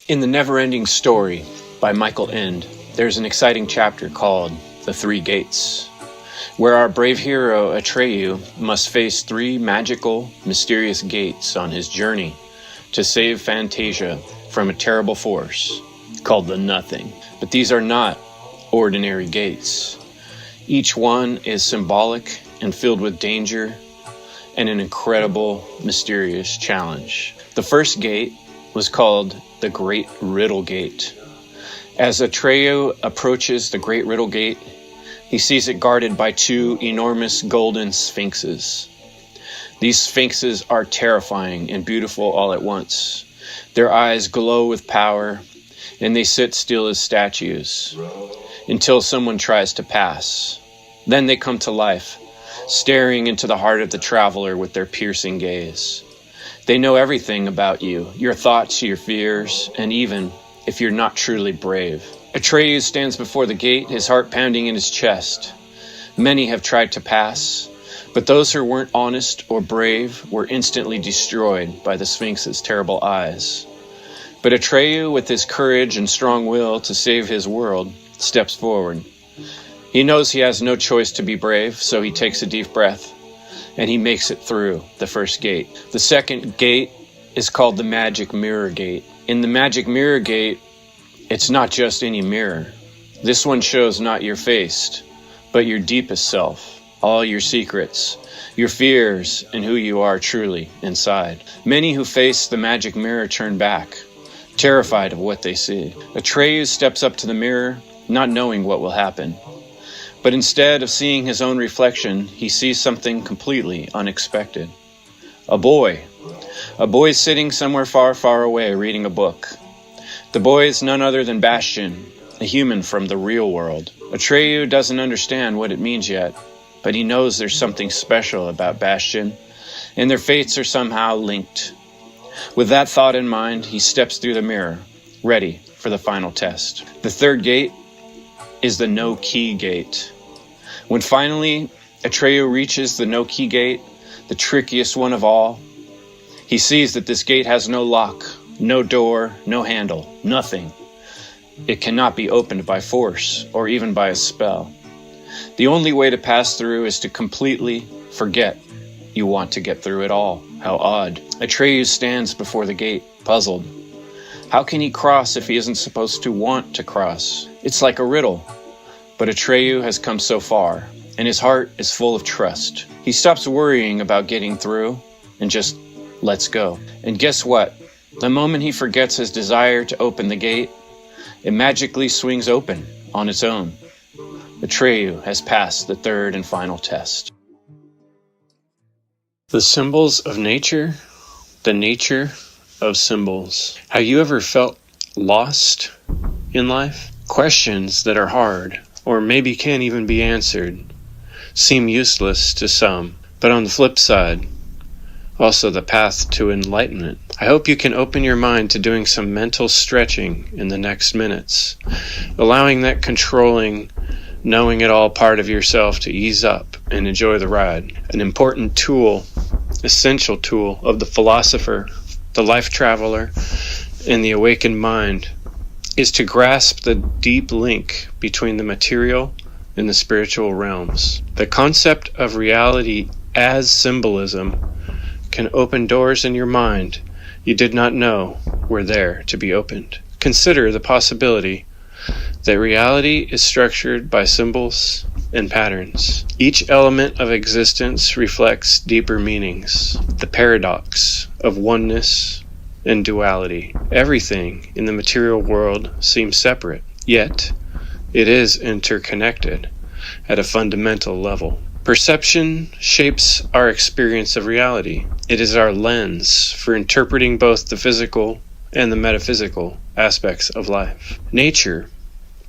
In The Never-Ending Story by Michael Ende, there's an exciting chapter called The Three Gates, where our brave hero Atreyu must face three magical, mysterious gates on his journey to save Fantasia from a terrible force called the Nothing. But these are not ordinary gates. Each one is symbolic and filled with danger and an incredible, mysterious challenge. The first gate was called the Great Riddle Gate. As Atreyu approaches the Great Riddle Gate, he sees it guarded by two enormous golden sphinxes. These sphinxes are terrifying and beautiful all at once. Their eyes glow with power, and they sit still as statues until someone tries to pass. Then they come to life, staring into the heart of the traveler with their piercing gaze. They know everything about you, your thoughts, your fears, and even if you're not truly brave. Atreyu stands before the gate, his heart pounding in his chest. Many have tried to pass, but those who weren't honest or brave were instantly destroyed by the Sphinx's terrible eyes. But Atreyu, with his courage and strong will to save his world, steps forward. He knows he has no choice to be brave, so he takes a deep breath, and he makes it through the first gate. The second gate is called the Magic Mirror Gate. In the Magic Mirror Gate, it's not just any mirror. This one shows not your face, but your deepest self, all your secrets, your fears, and who you are truly inside. Many who face the magic mirror turn back, terrified of what they see. Atreyu steps up to the mirror, not knowing what will happen. But instead of seeing his own reflection, he sees something completely unexpected. A boy sitting somewhere far, far away reading a book. The boy is none other than Bastian, a human from the real world. Atreyu doesn't understand what it means yet, but he knows there's something special about Bastian, and their fates are somehow linked. With that thought in mind, he steps through the mirror, ready for the final test. The third gate is the No-Key Gate. When finally Atreyu reaches the No-Key Gate, the trickiest one of all, he sees that this gate has no lock, no door, no handle, nothing. It cannot be opened by force or even by a spell. The only way to pass through is to completely forget you want to get through it all. How odd. Atreyu stands before the gate, puzzled. How can he cross if he isn't supposed to want to cross? It's like a riddle. But Atreyu has come so far, and his heart is full of trust. He stops worrying about getting through and just lets go. And guess what? The moment he forgets his desire to open the gate, it magically swings open on its own. Atreyu has passed the third and final test. The symbols of nature, the nature of symbols. Have you ever felt lost in life? Questions that are hard, or maybe can't even be answered, seem useless to some, but on the flip side, also the path to enlightenment. I hope you can open your mind to doing some mental stretching in the next minutes, allowing that controlling, knowing it all part of yourself to ease up and enjoy the ride. An important tool, essential tool of the philosopher, the life traveler, and the awakened mind is to grasp the deep link between the material and the spiritual realms. The concept of reality as symbolism can open doors in your mind you did not know were there to be opened. Consider the possibility that reality is structured by symbols and patterns. Each element of existence reflects deeper meanings, the paradox of oneness and duality. Everything in the material world seems separate, yet it is interconnected at a fundamental level. Perception shapes our experience of reality. It is our lens for interpreting both the physical and the metaphysical aspects of life. Nature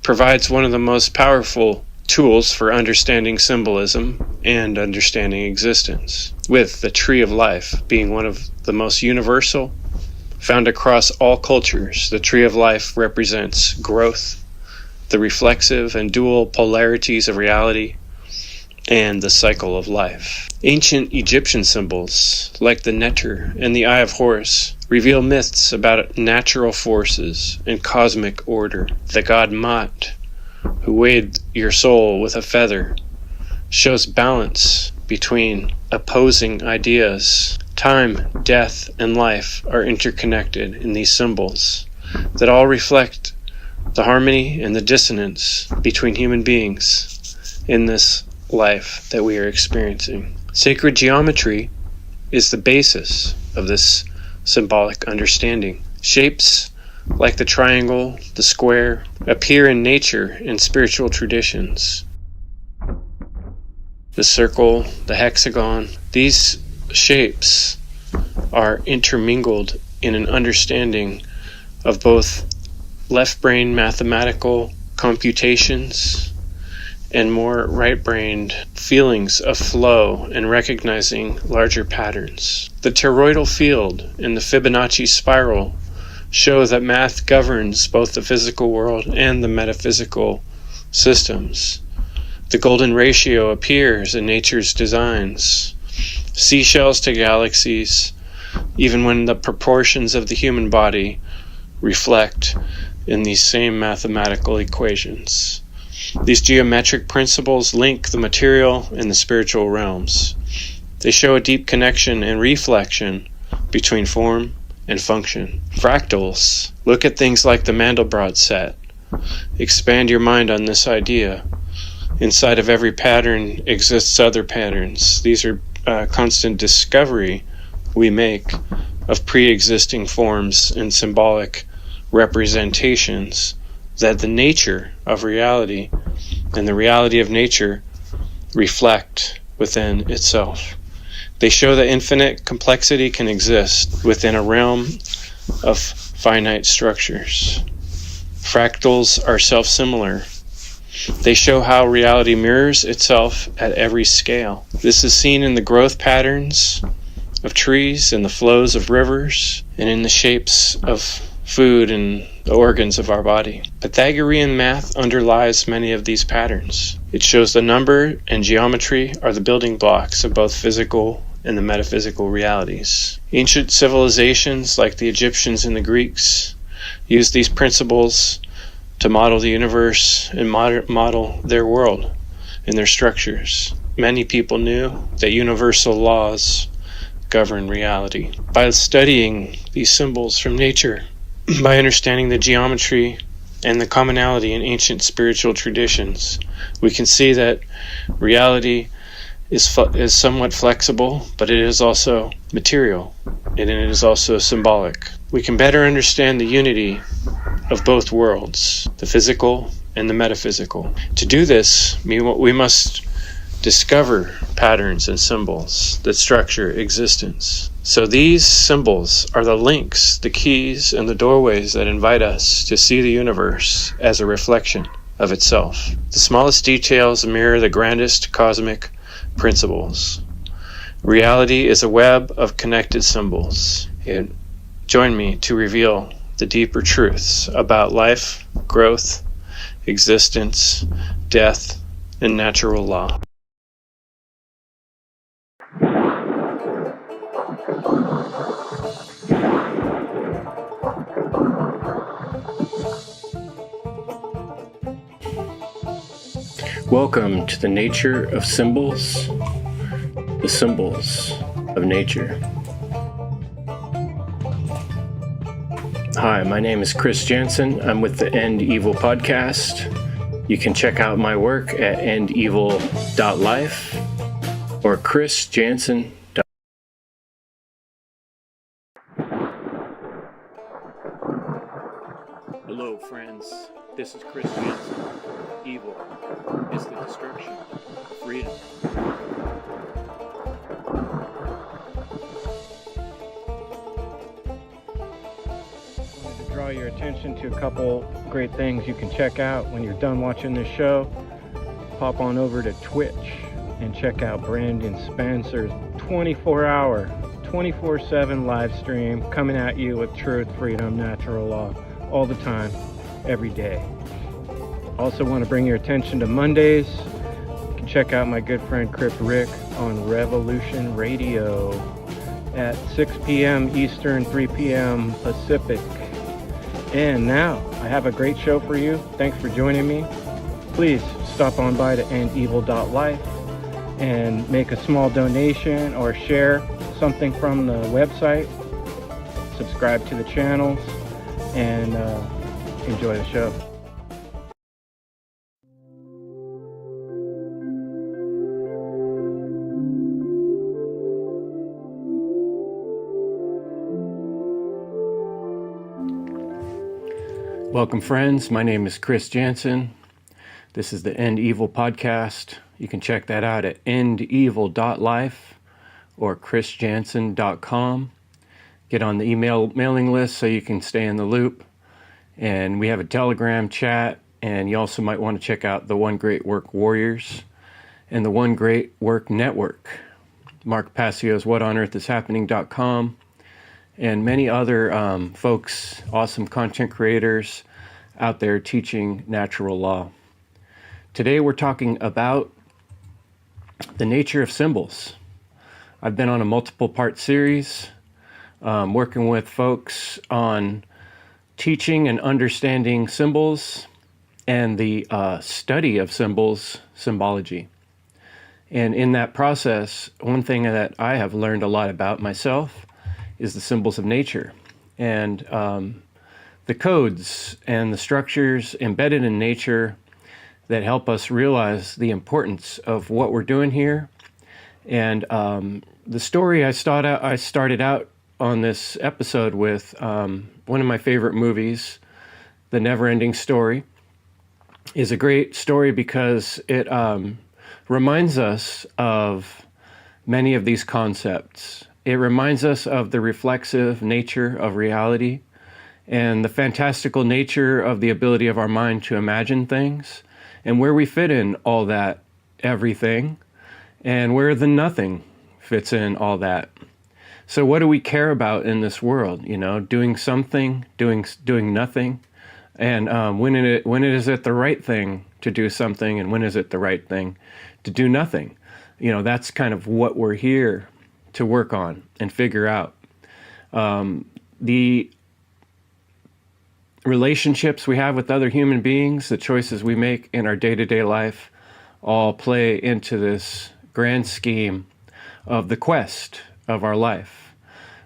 provides one of the most powerful tools for understanding symbolism and understanding existence, with the tree of life being one of the most universal. Found across all cultures, the tree of life represents growth, the reflexive and dual polarities of reality, and the cycle of life. Ancient Egyptian symbols, like the Neter and the Eye of Horus, reveal myths about natural forces and cosmic order. The god Mot, who weighed your soul with a feather, shows balance between opposing ideas. Time, death, and life are interconnected in these symbols that all reflect the harmony and the dissonance between human beings in this life that we are experiencing. Sacred geometry is the basis of this symbolic understanding. Shapes like the triangle, the square, appear in nature and spiritual traditions. The circle, the hexagon, these shapes are intermingled in an understanding of both left-brain mathematical computations and more right-brained feelings of flow and recognizing larger patterns. The toroidal field and the Fibonacci spiral show that math governs both the physical world and the metaphysical systems. The golden ratio appears in nature's designs. Seashells to galaxies, even when the proportions of the human body reflect in these same mathematical equations. These geometric principles link the material and the spiritual realms. They show a deep connection and reflection between form and function. Fractals. Look at things like the Mandelbrot set. Expand your mind on this idea. Inside of every pattern exists other patterns. These are constant discovery we make of pre-existing forms and symbolic representations that the nature of reality and the reality of nature reflect within itself. They show that infinite complexity can exist within a realm of finite structures. Fractals are self-similar. They show how reality mirrors itself at every scale. This is seen in the growth patterns of trees, in the flows of rivers, and in the shapes of food and the organs of our body. Pythagorean math underlies many of these patterns. It shows the number and geometry are the building blocks of both physical and the metaphysical realities. Ancient civilizations like the Egyptians and the Greeks used these principles to model the universe and model their world and their structures. Many people knew that universal laws govern reality. By studying these symbols from nature, by understanding the geometry and the commonality in ancient spiritual traditions, we can see that reality is somewhat flexible, but it is also material, and it is also symbolic. We can better understand the unity of both worlds, the physical and the metaphysical. To do this, we must discover patterns and symbols that structure existence. So these symbols are the links, the keys, and the doorways that invite us to see the universe as a reflection of itself. The smallest details mirror the grandest cosmic principles. Reality is a web of connected symbols. Join me to reveal the deeper truths about life, growth, existence, death, and natural law. Welcome to the nature of symbols, the symbols of nature. Hi, my name is Chris Jansen. I'm with the End Evil podcast. You can check out my work at endevil.life or chrisjansen.com. Hello, friends. This is Chris Jansen. Evil is the destruction of freedom. Draw your attention to a couple great things you can check out when you're done watching this show. Pop on over to Twitch and check out Brandon Spencer's 24-hour, 24/7 live stream coming at you with truth, freedom, natural law, all the time, every day. Also want to bring your attention to Mondays. You can check out my good friend Crip Rick on Revolution Radio. at 6 p.m. Eastern, 3 p.m. Pacific. And now, I have a great show for you. Thanks for joining me. Please stop on by to endevil.life and make a small donation or share something from the website. Subscribe to the channels and enjoy the show. Welcome, friends. My name is Chris Jansen. This is the End Evil podcast. You can check that out at endevil.life or chrisjansen.com. Get on the mailing list so you can stay in the loop. And we have a Telegram chat, and you also might want to check out the One Great Work Warriors and the One Great Work Network. Mark Passio's whatonearthishappening.com. and many other folks, awesome content creators out there teaching natural law. Today we're talking about the nature of symbols. I've been on a multiple part series working with folks on teaching and understanding symbols and the study of symbols, symbology. And in that process, one thing that I have learned a lot about myself is the symbols of nature and the codes and the structures embedded in nature that help us realize the importance of what we're doing here. And the story I started out on this episode with one of my favorite movies, The Never-Ending Story, is a great story because it reminds us of many of these concepts. It reminds us of the reflexive nature of reality and the fantastical nature of the ability of our mind to imagine things and where we fit in all that, everything, and where the nothing fits in all that. So what do we care about in this world? You know, doing something, doing nothing, and when is it the right thing to do something, and when is it the right thing to do nothing? You know, that's kind of what we're here to work on and figure out. The relationships we have with other human beings, the choices we make in our day-to-day life, all play into this grand scheme of the quest of our life,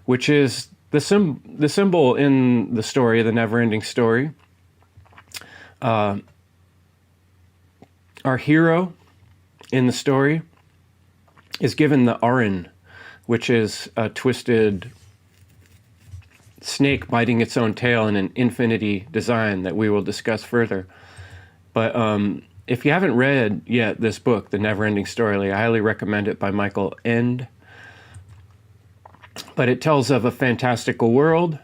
which is the symbol in the story, the never-ending story. Our hero in the story is given the Arin, which is a twisted snake biting its own tail in an infinity design that we will discuss further. But if you haven't read yet this book, The Never-Ending Story, I highly recommend it, by Michael End. But it tells of a fantastical world,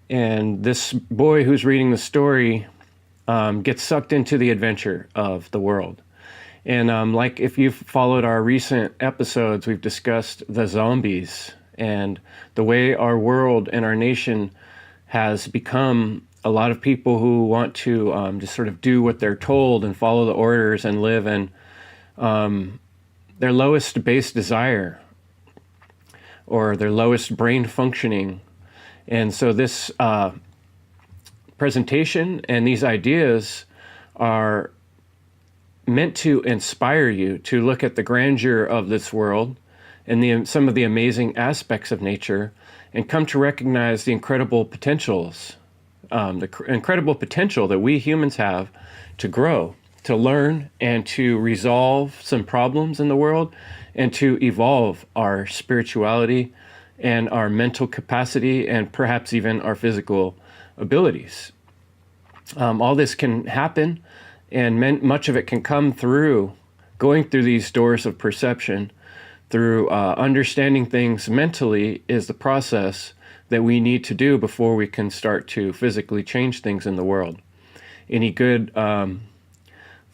and this boy who's reading the story gets sucked into the adventure of the world. And like if you've followed our recent episodes, we've discussed the zombies and the way our world and our nation has become a lot of people who want to just sort of do what they're told and follow the orders and live in their lowest base desire or their lowest brain functioning. And so this presentation and these ideas are meant to inspire you to look at the grandeur of this world and some of the amazing aspects of nature, and come to recognize the incredible potentials, incredible potential that we humans have to grow, to learn, and to resolve some problems in the world, and to evolve our spirituality and our mental capacity, and perhaps even our physical abilities. All this can happen, and much of it can come through going through these doors of perception, through understanding things mentally is the process that we need to do before we can start to physically change things in the world. Any good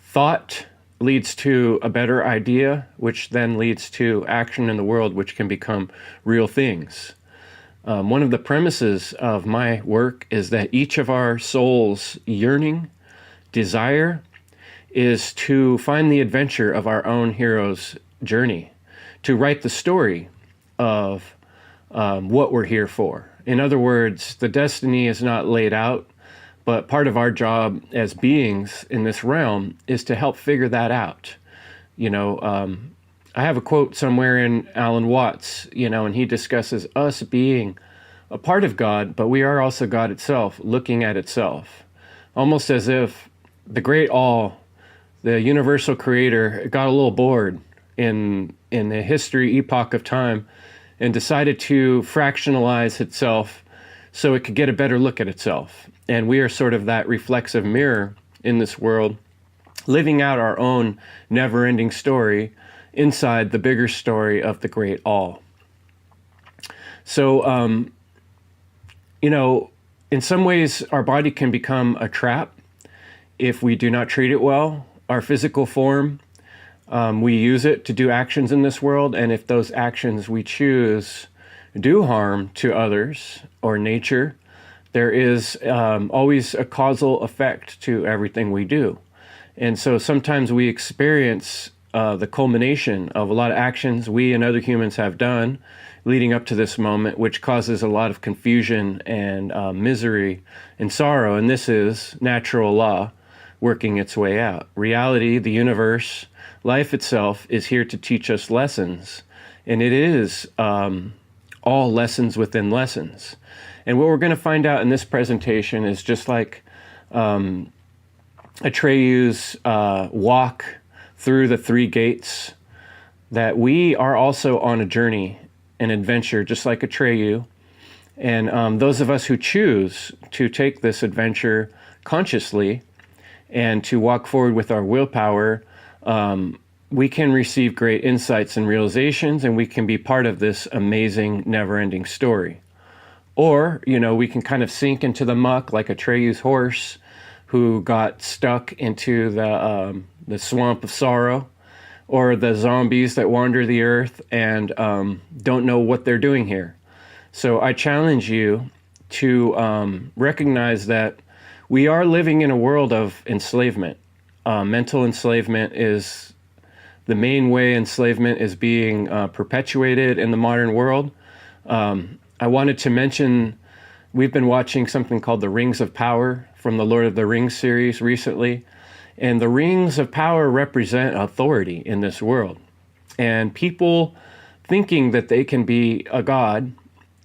thought leads to a better idea, which then leads to action in the world, which can become real things. One of the premises of my work is that each of our soul's yearning, desire, is to find the adventure of our own hero's journey, to write the story of what we're here for. In other words, the destiny is not laid out, but part of our job as beings in this realm is to help figure that out. I have a quote somewhere in Alan Watts, and he discusses us being a part of God, but we are also God itself, looking at itself. Almost as if the great all, the universal creator, got a little bored in the history epoch of time and decided to fractionalize itself so it could get a better look at itself. And we are sort of that reflexive mirror in this world, living out our own never-ending story inside the bigger story of the great all. So, in some ways, our body can become a trap if we do not treat it well. Our physical form, we use it to do actions in this world, and if those actions we choose do harm to others or nature, there is always a causal effect to everything we do. And so sometimes we experience the culmination of a lot of actions we and other humans have done leading up to this moment, which causes a lot of confusion and misery and sorrow. And this is natural law working its way out. Reality, the universe, life itself is here to teach us lessons. And it is all lessons within lessons. And what we're going to find out in this presentation is just like Atreyu's walk through the three gates, that we are also on a journey, an adventure, just like Atreyu. And those of us who choose to take this adventure consciously and to walk forward with our willpower, we can receive great insights and realizations, and we can be part of this amazing, never-ending story. Or, we can kind of sink into the muck like Atreyu's horse, who got stuck into the swamp of sorrow, or the zombies that wander the earth and don't know what they're doing here. So I challenge you to recognize that we are living in a world of enslavement. Mental enslavement is the main way enslavement is being perpetuated in the modern world. I wanted to mention, we've been watching something called The Rings of Power from the Lord of the Rings series recently. And the rings of power represent authority in this world. And people thinking that they can be a god,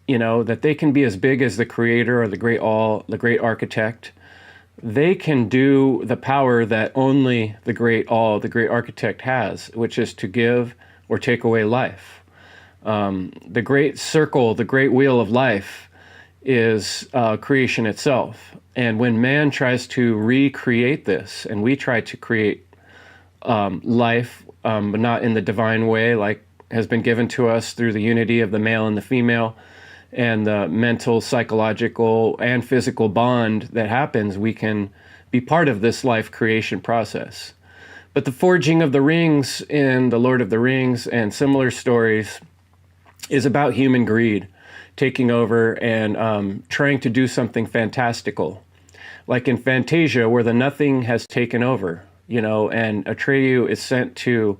that they can be as big as the creator or the great all, the great architect, they can do the power that only the great all, the great architect has, which is to give or take away life. The great circle, the great wheel of life is creation itself. And when man tries to recreate this, and we try to create life, but not in the divine way, like has been given to us through the unity of the male and the female, and the mental, psychological, and physical bond that happens, we can be part of this life creation process. But the forging of the rings in The Lord of the Rings and similar stories is about human greed taking over and trying to do something fantastical. Like in Fantasia, where the nothing has taken over, and Atreyu is sent to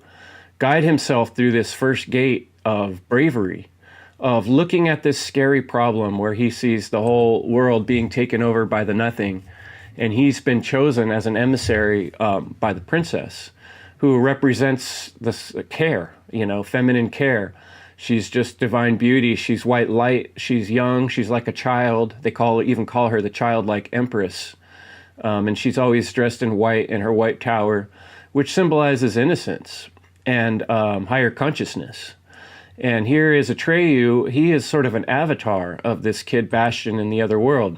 guide himself through this first gate of bravery, of looking at this scary problem where he sees the whole world being taken over by the nothing. And he's been chosen as an emissary by the princess, who represents this care, feminine care. She's just divine beauty. She's white light. She's young. She's like a child. They even call her the childlike empress. And she's always dressed in white in her white tower, which symbolizes innocence and higher consciousness. And here is Atreyu. He is sort of an avatar of this kid Bastion in the other world,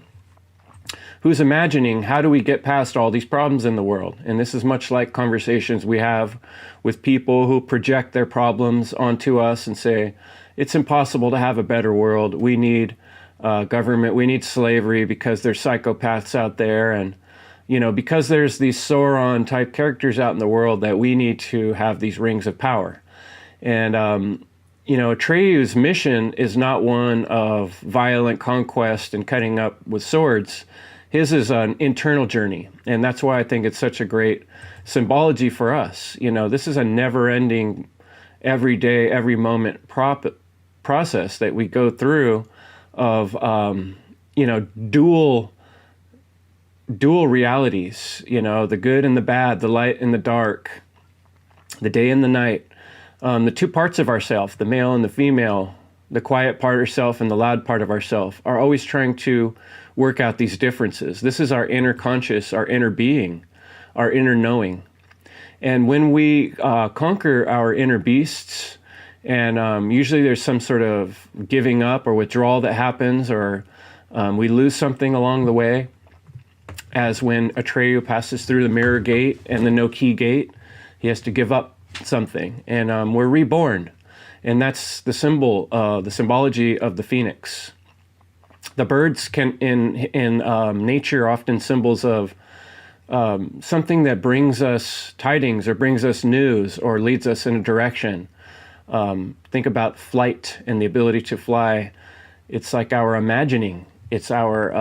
who's imagining, how do we get past all these problems in the world? And this is much like conversations we have with people who project their problems onto us and say, it's impossible to have a better world. We need government, we need slavery because there's psychopaths out there. And, because there's these Sauron type characters out in the world, that we need to have these rings of power. And, Atreyu's mission is not one of violent conquest and cutting up with swords. His is an internal journey, and that's why I think it's such a great symbology for us. This is a never-ending, every day, every moment process that we go through of, dual realities, the good and the bad, the light and the dark, the day and the night, the two parts of ourself, the male and the female, the quiet part of ourself and the loud part of ourself, are always trying to work out these differences. This is our inner conscious, our inner being, our inner knowing. And when we conquer our inner beasts, and usually there's some sort of giving up or withdrawal that happens, or we lose something along the way, as when Atreyu passes through the mirror gate and the no key gate, he has to give up something, and we're reborn. And that's the symbology of the phoenix. The birds can, in nature, often symbols of something that brings us tidings or brings us news or leads us in a direction. Think about flight and the ability to fly. It's like our imagining. It's our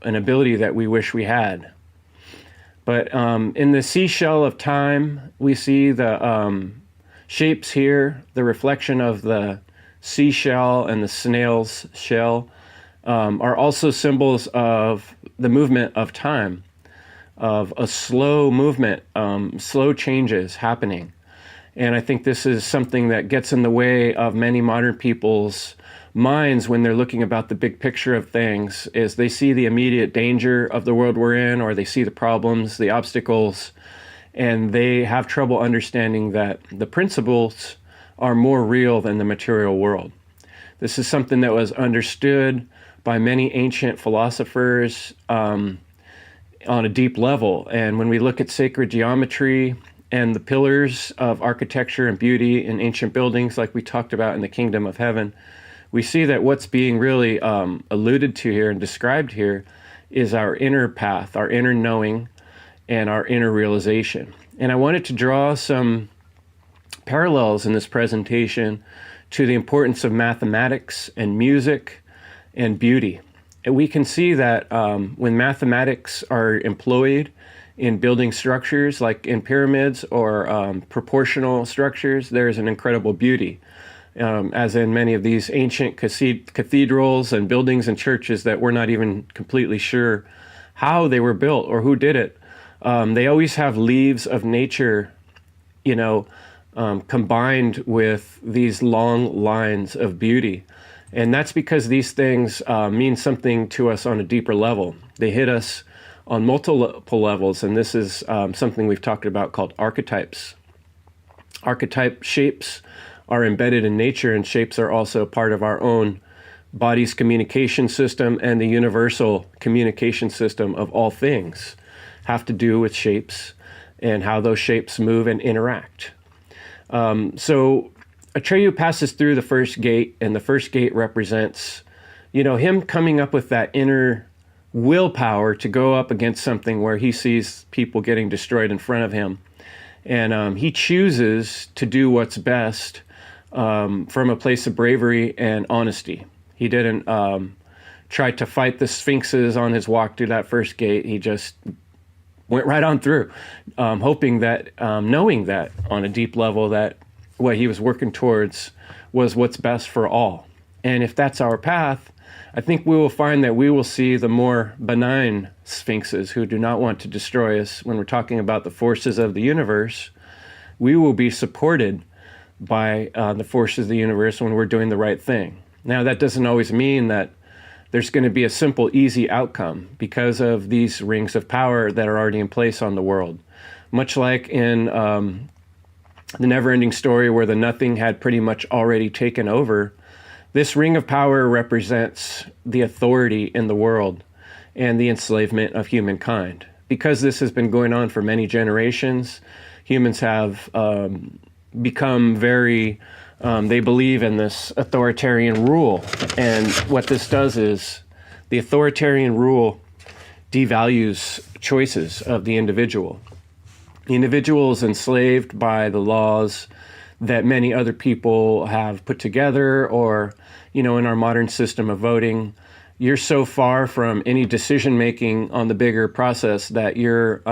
an ability that we wish we had. But in the seashell of time, we see the shapes here, the reflection of the seashell and the snail's shell are also symbols of the movement of time, of a slow movement, slow changes happening. And I think this is something that gets in the way of many modern people's minds when they're looking about the big picture of things, is they see the immediate danger of the world we're in, or they see the problems, the obstacles, and they have trouble understanding that the principles are more real than the material world. This is something that was understood by many ancient philosophers on a deep level. And when we look at sacred geometry and the pillars of architecture and beauty in ancient buildings, like we talked about in the Kingdom of Heaven, we see that what's being really alluded to here and described here is our inner path, our inner knowing, and our inner realization. And I wanted to draw some parallels in this presentation to the importance of mathematics and music and beauty. And we can see that when mathematics are employed in building structures, like in pyramids or proportional structures, there's an incredible beauty. As in many of these ancient cathedrals and buildings and churches that we're not even completely sure how they were built or who did it. They always have leaves of nature, combined with these long lines of beauty. And that's because these things mean something to us on a deeper level. They hit us on multiple levels, and this is something we've talked about called archetypes. Archetype shapes are embedded in nature, and shapes are also part of our own body's communication system, and the universal communication system of all things have to do with shapes and how those shapes move and interact. So Atreyu passes through the first gate, and the first gate represents, him coming up with that inner willpower to go up against something where he sees people getting destroyed in front of him. And he chooses to do what's best from a place of bravery and honesty. He didn't try to fight the sphinxes on his walk through that first gate. He just went right on through, hoping that, knowing that on a deep level, that what he was working towards was what's best for all. And if that's our path, I think we will find that we will see the more benign sphinxes who do not want to destroy us. When we're talking about the forces of the universe, we will be supported by the forces of the universe when we're doing the right thing. Now, that doesn't always mean that there's going to be a simple, easy outcome because of these rings of power that are already in place on the world. Much like in the never-ending story where the nothing had pretty much already taken over, this ring of power represents the authority in the world and the enslavement of humankind. Because this has been going on for many generations, humans have become very, they believe in this authoritarian rule. And what this does is the authoritarian rule devalues choices of the individual. The individual is enslaved by the laws that many other people have put together, or, in our modern system of voting, you're so far from any decision making on the bigger process that your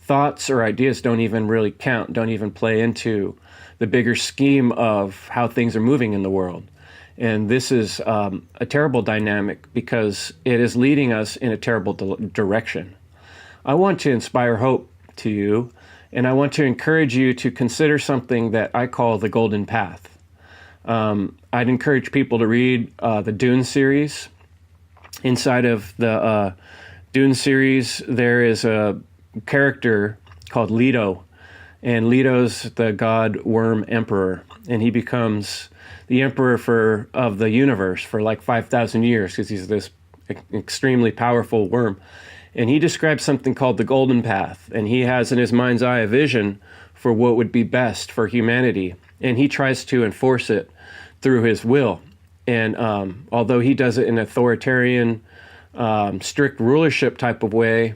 thoughts or ideas don't even really count, don't even play into the bigger scheme of how things are moving in the world. And this is a terrible dynamic because it is leading us in a terrible direction. I want to inspire hope to you, and I want to encourage you to consider something that I call the golden path. I'd encourage people to read the Dune series. Inside of the Dune series, there is a character called Leto, and Leto's the god worm emperor, and he becomes the emperor of the universe for like 5,000 years because he's this extremely powerful worm. And he describes something called the golden path, and he has in his mind's eye a vision for what would be best for humanity, and he tries to enforce it through his will. And although he does it in an authoritarian, strict rulership type of way,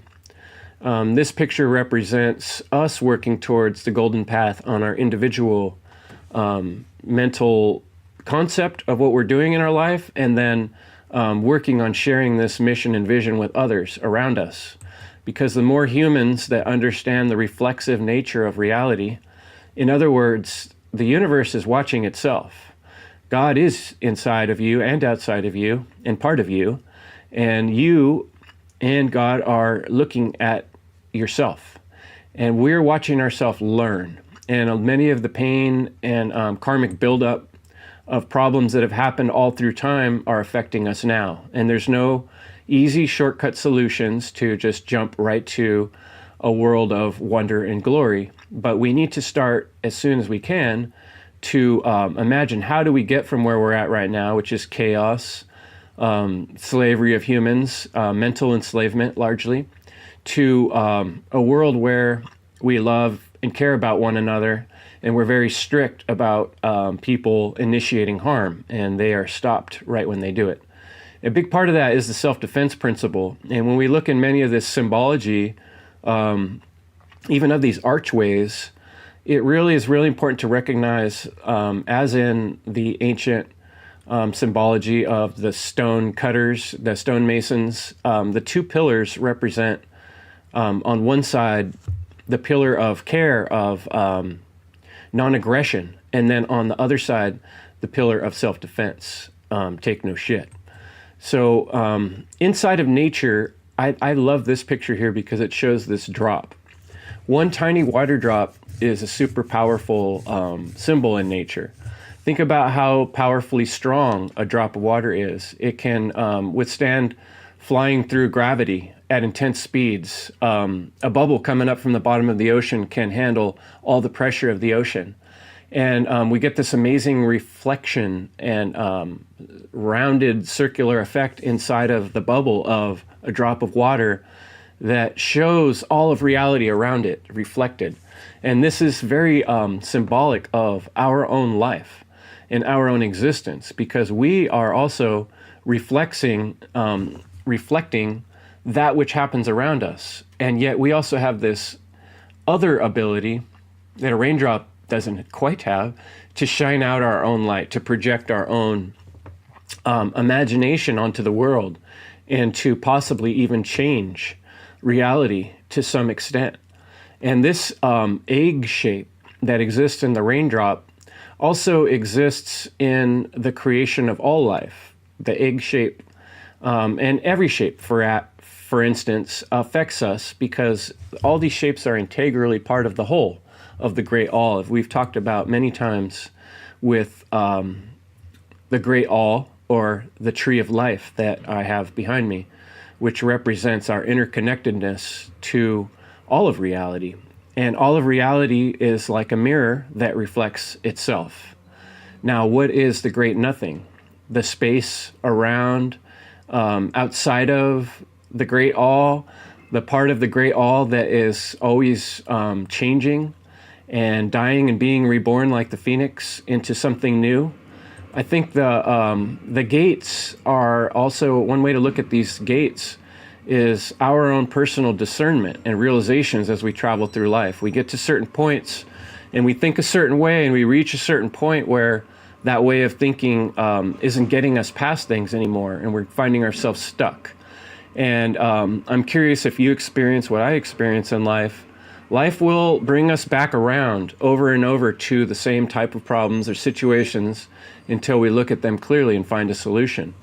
this picture represents us working towards the golden path on our individual mental concept of what we're doing in our life, and then working on sharing this mission and vision with others around us. Because the more humans that understand the reflexive nature of reality, in other words, the universe is watching itself. God is inside of you and outside of you and part of you, and you and God are looking at yourself. And we're watching ourselves learn. And many of the pain and karmic buildup of problems that have happened all through time are affecting us now. And there's no easy shortcut solutions to just jump right to a world of wonder and glory. But we need to start as soon as we can to imagine how do we get from where we're at right now, which is chaos, slavery of humans, mental enslavement largely, to a world where we love and care about one another, and we're very strict about people initiating harm, and they are stopped right when they do it. A big part of that is the self-defense principle, and when we look in many of this symbology, even of these archways, it really is really important to recognize, as in the ancient symbology of the stone cutters, the stonemasons, the two pillars represent, on one side, the pillar of care, of non-aggression, and then on the other side, the pillar of self-defense, take no shit. So inside of nature, I love this picture here because it shows this drop. One tiny water drop is a super powerful symbol in nature. Think about how powerfully strong a drop of water is. It can withstand flying through gravity at intense speeds. A bubble coming up from the bottom of the ocean can handle all the pressure of the ocean. And we get this amazing reflection and rounded circular effect inside of the bubble of a drop of water that shows all of reality around it reflected. And this is very symbolic of our own life and our own existence, because we are also reflecting that which happens around us. And yet we also have this other ability that a raindrop doesn't quite have, to shine out our own light, to project our own imagination onto the world, and to possibly even change reality to some extent. And this egg shape that exists in the raindrop also exists in the creation of all life. The egg shape and every shape, for instance, affects us because all these shapes are integrally part of the whole of the great all. We've talked about many times with the great all, or the tree of life that I have behind me, which represents our interconnectedness to all of reality. And all of reality is like a mirror that reflects itself. Now, what is the great nothing? The space around, outside of the great all, the part of the great all that is always changing and dying and being reborn like the phoenix into something new. I think the gates are also, one way to look at these gates is our own personal discernment and realizations as we travel through life. We get to certain points and we think a certain way, and we reach a certain point where that way of thinking isn't getting us past things anymore, and we're finding ourselves stuck. And I'm curious if you experience what I experience in life, life will bring us back around over and over to the same type of problems or situations until we look at them clearly and find a solution.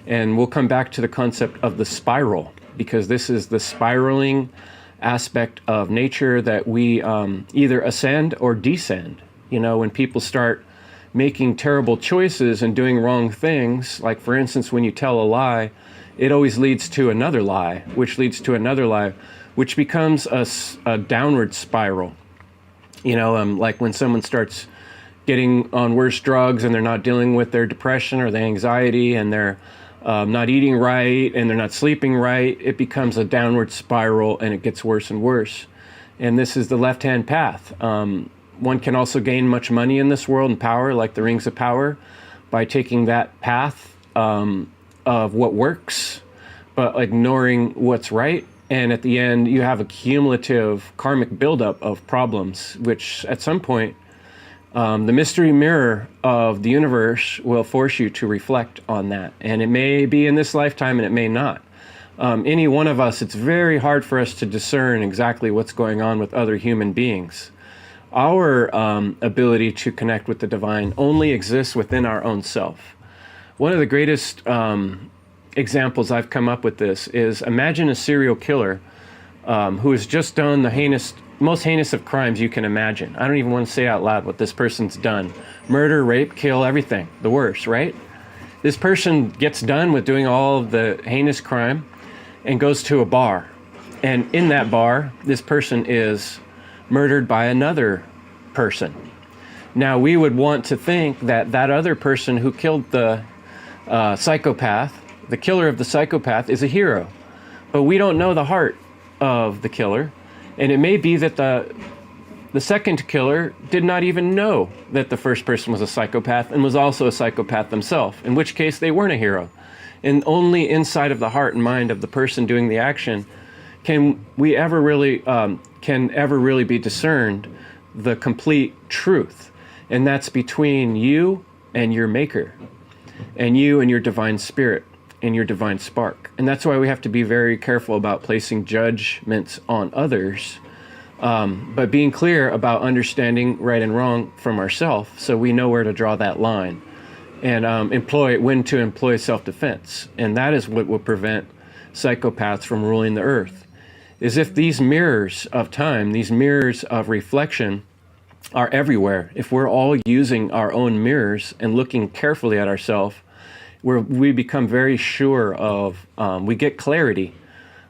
And we'll come back to the concept of the spiral, because this is the spiraling aspect of nature that we either ascend or descend. You know, when people start making terrible choices and doing wrong things, like for instance, when you tell a lie, it always leads to another lie, which leads to another lie, which becomes a downward spiral. You know, like when someone starts getting on worse drugs and they're not dealing with their depression or the anxiety, and they're not eating right and they're not sleeping right, it becomes a downward spiral and it gets worse and worse. And this is the left-hand path. One can also gain much money in this world and power, like the rings of power, by taking that path of what works, but ignoring what's right. And at the end, you have a cumulative karmic buildup of problems, which at some point, the mystery mirror of the universe will force you to reflect on that. And it may be in this lifetime and it may not. Any one of us, it's very hard for us to discern exactly what's going on with other human beings. Our ability to connect with the divine only exists within our own self. One of the greatest examples I've come up with this is, imagine a serial killer who has just done the most heinous of crimes you can imagine. I don't even want to say out loud what this person's done. Murder, rape, kill, everything. The worst, right? This person gets done with doing all of the heinous crime and goes to a bar. And in that bar, this person is murdered by another person. Now, we would want to think that that other person who killed the psychopath, the killer of the psychopath, is a hero. But we don't know the heart of the killer. And it may be that the second killer did not even know that the first person was a psychopath and was also a psychopath themselves, in which case they weren't a hero. And only inside of the heart and mind of the person doing the action can ever really be discerned the complete truth. And that's between you and your maker, and you and your divine spirit and your divine spark. And that's why we have to be very careful about placing judgments on others, but being clear about understanding right and wrong from ourselves, so we know where to draw that line and when to employ self-defense. And that is what will prevent psychopaths from ruling the earth. Is if these mirrors of time, these mirrors of reflection are everywhere, if we're all using our own mirrors and looking carefully at ourselves, we become very sure of, we get clarity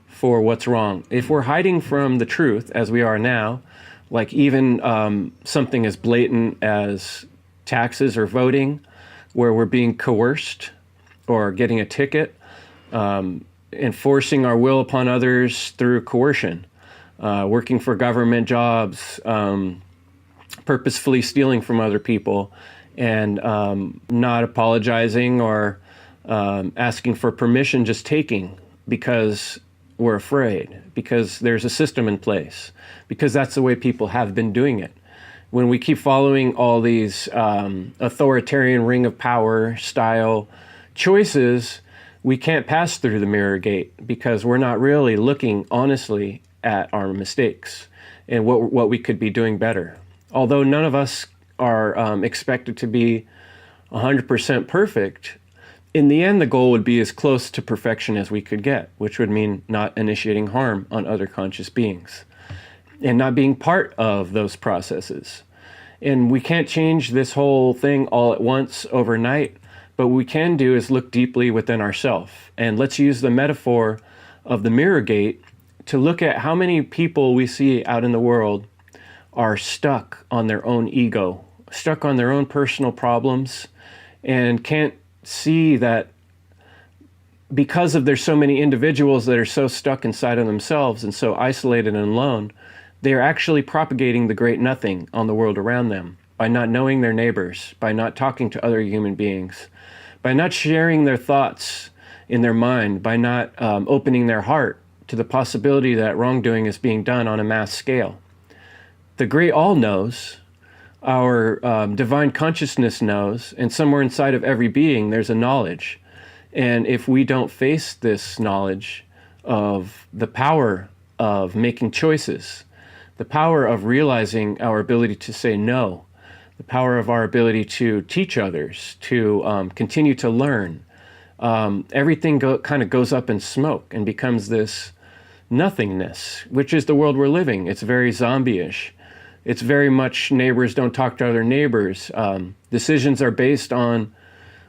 for what's wrong. If we're hiding from the truth, as we are now, like even something as blatant as taxes or voting, where we're being coerced or getting a ticket, enforcing our will upon others through coercion, working for government jobs, purposefully stealing from other people, and not apologizing or asking for permission, just taking because we're afraid, because there's a system in place, because that's the way people have been doing it. When we keep following all these authoritarian ring of power style choices, we can't pass through the mirror gate, because we're not really looking honestly at our mistakes and what we could be doing better. Although none of us are expected to be 100% perfect, in the end, the goal would be as close to perfection as we could get, which would mean not initiating harm on other conscious beings and not being part of those processes. And we can't change this whole thing all at once overnight, but what we can do is look deeply within ourselves. And let's use the metaphor of the mirror gate to look at how many people we see out in the world are stuck on their own ego, stuck on their own personal problems, and can't see that because of there's so many individuals that are so stuck inside of themselves and so isolated and alone, they are actually propagating the great nothing on the world around them by not knowing their neighbors, by not talking to other human beings, by not sharing their thoughts in their mind, by not opening their heart to the possibility that wrongdoing is being done on a mass scale. The great all knows, our divine consciousness knows, and somewhere inside of every being there's a knowledge. And if we don't face this knowledge of the power of making choices, the power of realizing our ability to say no, the power of our ability to teach others, to continue to learn. Everything kind of goes up in smoke and becomes this nothingness, which is the world we're living. It's very zombie-ish. It's very much neighbors don't talk to other neighbors. Decisions are based on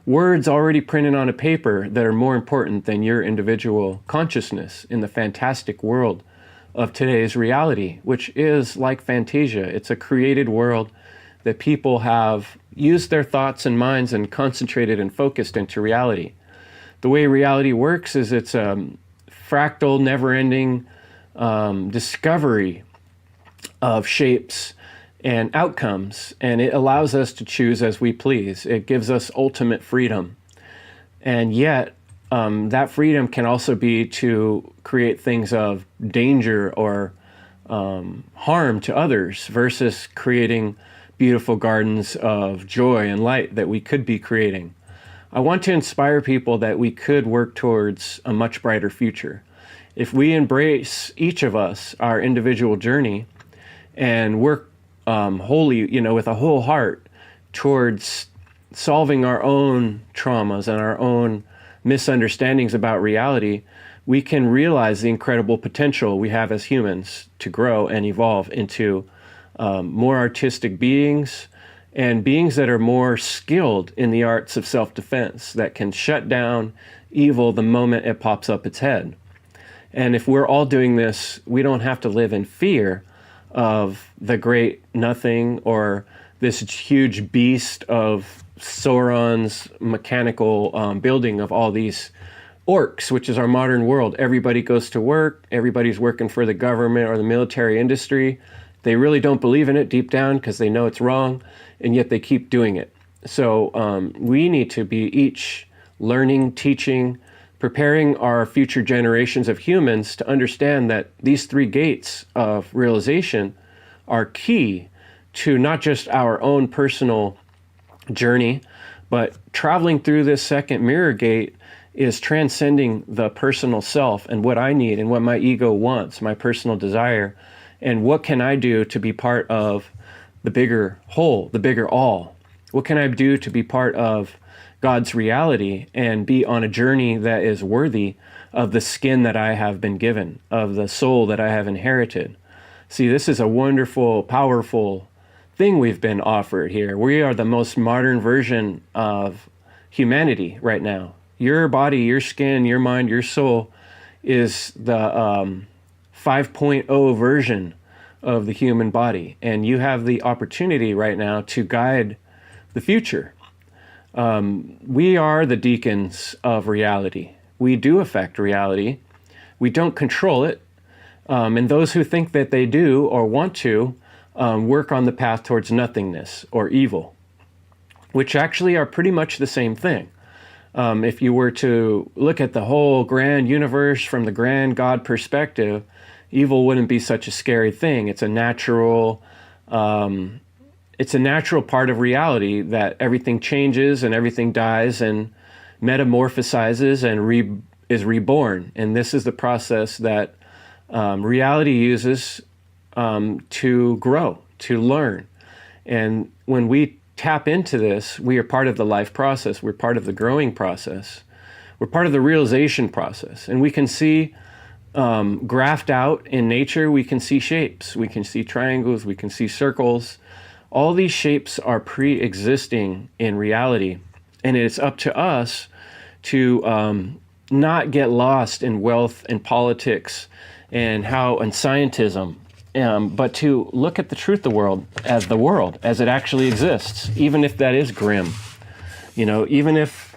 words already printed on a paper that are more important than your individual consciousness in the fantastic world of today's reality, which is like Fantasia. It's a created world that people have used their thoughts and minds and concentrated and focused into reality. The way reality works is it's a fractal, never-ending discovery of shapes and outcomes, and it allows us to choose as we please. It gives us ultimate freedom. And yet, that freedom can also be to create things of danger or harm to others versus creating beautiful gardens of joy and light that we could be creating. I want to inspire people that we could work towards a much brighter future. If we embrace, each of us, our individual journey and work wholly, with a whole heart towards solving our own traumas and our own misunderstandings about reality, we can realize the incredible potential we have as humans to grow and evolve into more artistic beings, and beings that are more skilled in the arts of self-defense, that can shut down evil the moment it pops up its head. And if we're all doing this, we don't have to live in fear of the great nothing or this huge beast of Sauron's mechanical building of all these orcs, which is our modern world. Everybody goes to work, everybody's working for the government or the military industry. They really don't believe in it deep down because they know it's wrong, and yet they keep doing it. So we need to be each learning, teaching, preparing our future generations of humans to understand that these three gates of realization are key to not just our own personal journey, but traveling through this second mirror gate is transcending the personal self and what I need and what my ego wants, my personal desire, and what can I do to be part of the bigger whole, the bigger all? What can I do to be part of God's reality and be on a journey that is worthy of the skin that I have been given, of the soul that I have inherited? See, this is a wonderful, powerful thing we've been offered here. We are the most modern version of humanity right now. Your body, your skin, your mind, your soul is the 5.0 version of the human body. And you have the opportunity right now to guide the future. We are the deacons of reality. We do affect reality. We don't control it. And those who think that they do or want to work on the path towards nothingness or evil, which actually are pretty much the same thing. If you were to look at the whole grand universe from the grand God perspective, evil wouldn't be such a scary thing. It's a natural part of reality that everything changes and everything dies and metamorphosizes and is reborn. And this is the process that reality uses to grow, to learn. And when we tap into this, we are part of the life process. We're part of the growing process. We're part of the realization process. And we can see graphed out in nature, we can see shapes. We can see triangles. We can see circles. All these shapes are pre-existing in reality. And it's up to us to not get lost in wealth and politics and scientism, but to look at the truth of the world as it actually exists, even if that is grim, even if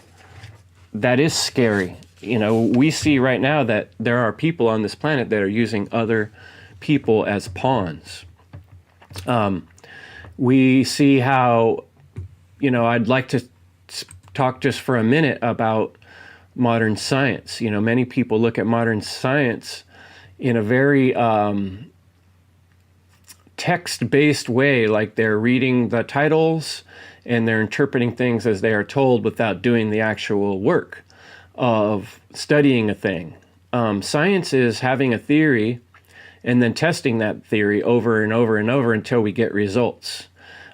that is scary. We see right now that there are people on this planet that are using other people as pawns. We see how, I'd like to talk just for a minute about modern science. Many people look at modern science in a very text-based way, like they're reading the titles and they're interpreting things as they are told without doing the actual work of studying a thing. Science is having a theory and then testing that theory over and over and over until we get results.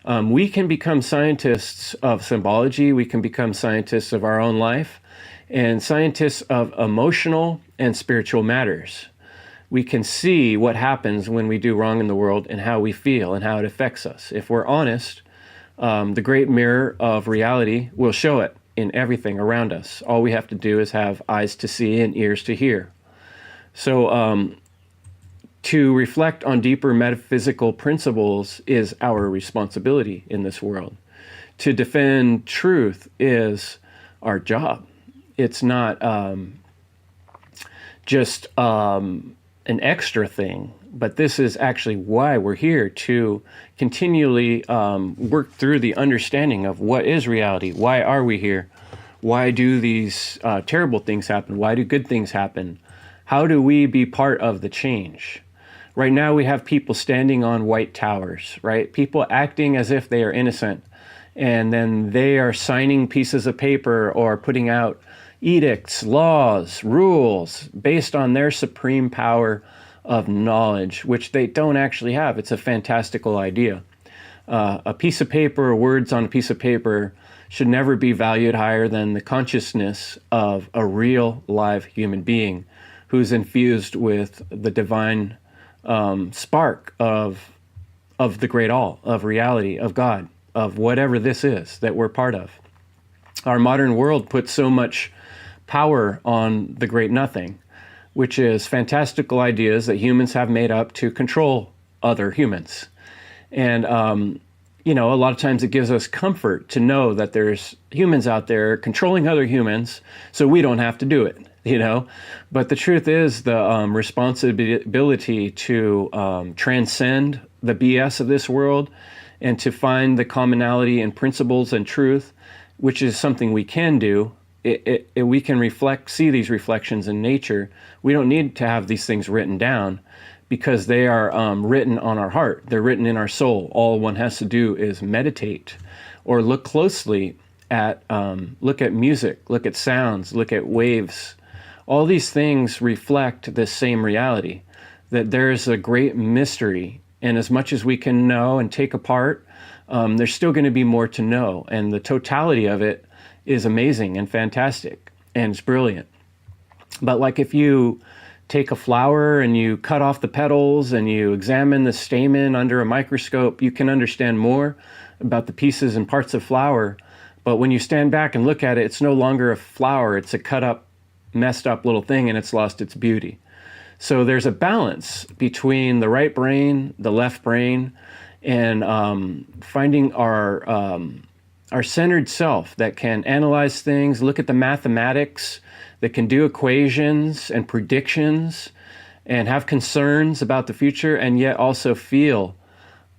We can become scientists of symbology, we can become scientists of our own life, and scientists of emotional and spiritual matters. We can see what happens when we do wrong in the world and how we feel and how it affects us. If we're honest, the great mirror of reality will show it in everything around us. All we have to do is have eyes to see and ears to hear. So to reflect on deeper metaphysical principles is our responsibility in this world. To defend truth is our job. It's not just an extra thing, but this is actually why we're here, to continually work through the understanding of what is reality. Why are we here? Why do these terrible things happen? Why do good things happen? How do we be part of the change? Right now we have people standing on white towers, right? People acting as if they are innocent, and then they are signing pieces of paper or putting out edicts, laws, rules based on their supreme power of knowledge, which they don't actually have. It's a fantastical idea. A piece of paper, words on a piece of paper, should never be valued higher than the consciousness of a real live human being who's infused with the divine spark of the great all, of reality, of God, of whatever this is that we're part of. Our modern world puts so much power on the great nothing, which is fantastical ideas that humans have made up to control other humans. And, a lot of times it gives us comfort to know that there's humans out there controlling other humans so we don't have to do it, But the truth is the responsibility to transcend the BS of this world and to find the commonality in principles and truth, which is something we can do. We can see these reflections in nature. We don't need to have these things written down because they are written on our heart. They're written in our soul. All one has to do is meditate or look closely at, look at music, look at sounds, look at waves. All these things reflect the same reality, that there's a great mystery. And as much as we can know and take apart, there's still going to be more to know. And the totality of it is amazing and fantastic and it's brilliant. But like if you take a flower and you cut off the petals and you examine the stamen under a microscope, you can understand more about the pieces and parts of flower. But when you stand back and look at it, it's no longer a flower, it's a cut up, messed up little thing, and it's lost its beauty. So there's a balance between the right brain, the left brain, and finding our centered self that can analyze things, look at the mathematics, that can do equations and predictions and have concerns about the future, and yet also feel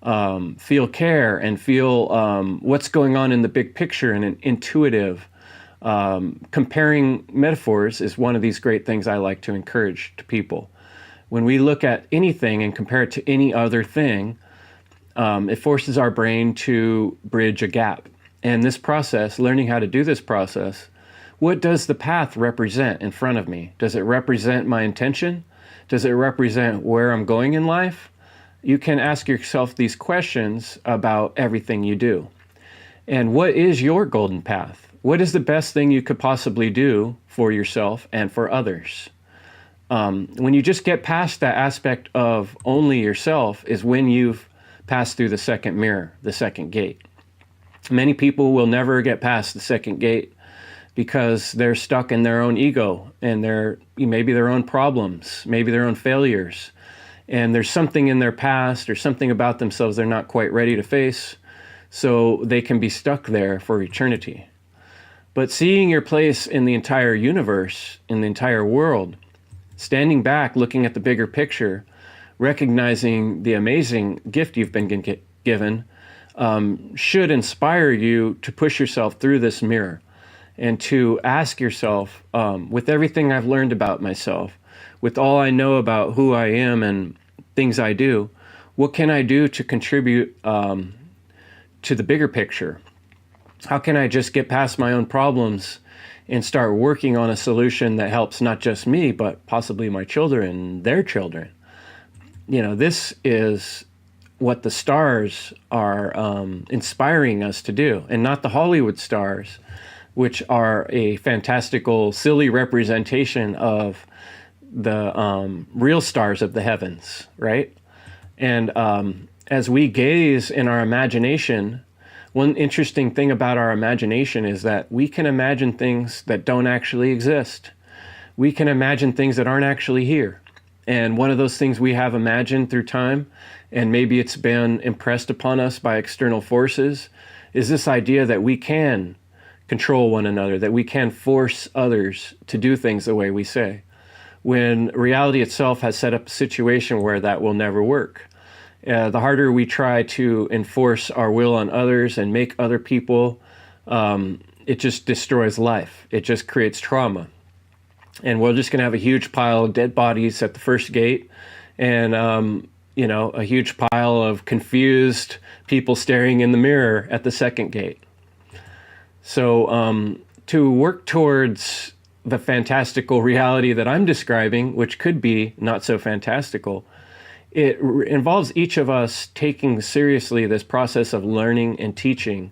care and feel what's going on in the big picture and an intuitive. Comparing metaphors is one of these great things I like to encourage to people. When we look at anything and compare it to any other thing, it forces our brain to bridge a gap. And this process, learning how to do this process, what does the path represent in front of me? Does it represent my intention? Does it represent where I'm going in life? You can ask yourself these questions about everything you do. And what is your golden path? What is the best thing you could possibly do for yourself and for others? When you just get past that aspect of only yourself is when you've passed through the second mirror, the second gate. Many people will never get past the second gate because they're stuck in their own ego and maybe their own problems, maybe their own failures. And there's something in their past or something about themselves they're not quite ready to face, so they can be stuck there for eternity. But seeing your place in the entire universe, in the entire world, standing back, looking at the bigger picture, recognizing the amazing gift you've been given, should inspire you to push yourself through this mirror and to ask yourself, with everything I've learned about myself, with all I know about who I am and things I do, what can I do to contribute to the bigger picture? How can I just get past my own problems and start working on a solution that helps not just me, but possibly my children and their children? this is what the stars are inspiring us to do, and not the Hollywood stars, which are a fantastical, silly representation of the real stars of the heavens, right? And as we gaze in our imagination, one interesting thing about our imagination is that we can imagine things that don't actually exist. We can imagine things that aren't actually here. And one of those things we have imagined through time, and maybe it's been impressed upon us by external forces, is this idea that we can control one another, that we can force others to do things the way we say, when reality itself has set up a situation where that will never work. The harder we try to enforce our will on others and make other people, it just destroys life. It just creates trauma. And we're just going to have a huge pile of dead bodies at the first gate, and a huge pile of confused people staring in the mirror at the second gate. So to work towards the fantastical reality that I'm describing, which could be not so fantastical, it involves each of us taking seriously this process of learning and teaching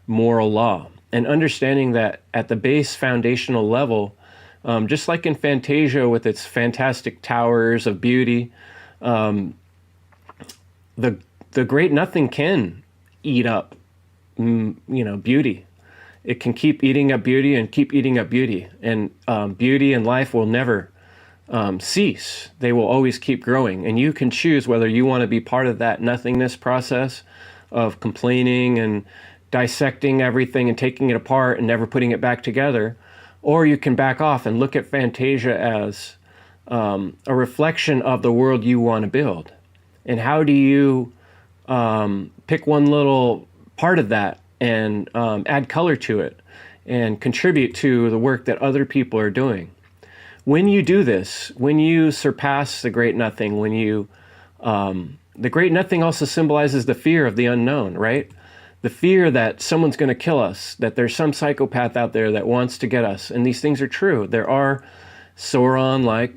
moral law, and understanding that at the base foundational level, just like in Fantasia with its fantastic towers of beauty, the great nothing can eat up, beauty. It can keep eating up beauty and keep eating up beauty, and beauty and life will never cease. They will always keep growing, and you can choose whether you want to be part of that nothingness process of complaining and dissecting everything and taking it apart and never putting it back together, or you can back off and look at Fantasia as a reflection of the world you want to build. And how do you pick one little part of that and add color to it and contribute to the work that other people are doing? When you do this, when you surpass the great nothing, the great nothing also symbolizes the fear of the unknown, right? The fear that someone's going to kill us, that there's some psychopath out there that wants to get us. And these things are true. There are Sauron-like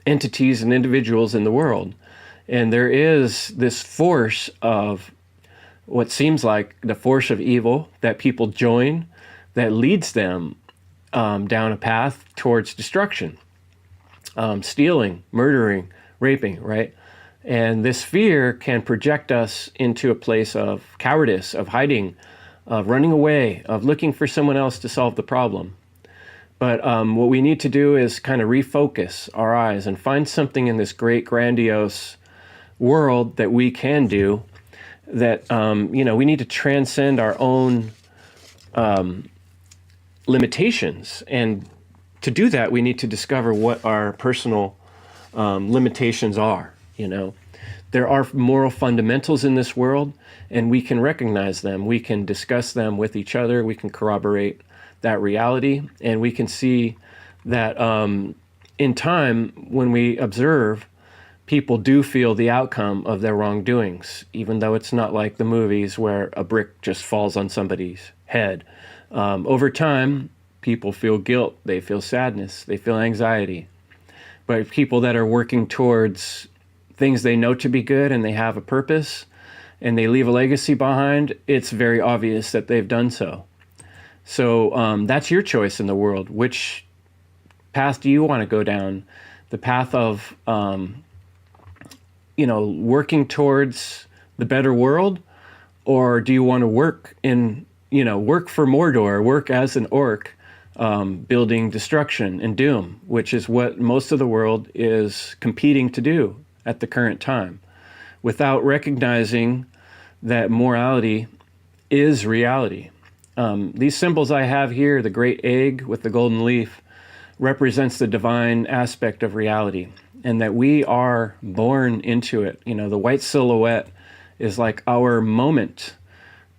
entities and individuals in the world. And there is this force of what seems like the force of evil that people join that leads them down a path towards destruction, stealing, murdering, raping, right? And this fear can project us into a place of cowardice, of hiding, of running away, of looking for someone else to solve the problem. But what we need to do is kind of refocus our eyes and find something in this great, grandiose world that we can do, that, we need to transcend our own limitations. And to do that, we need to discover what our personal limitations are. There are moral fundamentals in this world, and we can recognize them. We can discuss them with each other. We can corroborate that reality, and we can see that in time, when we observe, people do feel the outcome of their wrongdoings, even though it's not like the movies where a brick just falls on somebody's head. Over time, people feel guilt, they feel sadness, they feel anxiety. But people that are working towards things they know to be good, and they have a purpose, and they leave a legacy behind, it's very obvious that they've done so. So that's your choice in the world. Which path do you want to go down? The path of, working towards the better world? Or do you want to work for Mordor, work as an orc, building destruction and doom, which is what most of the world is competing to do at the current time, without recognizing that morality is reality. These symbols I have here, the great egg with the golden leaf, represents the divine aspect of reality, and that we are born into it. The white silhouette is like our moment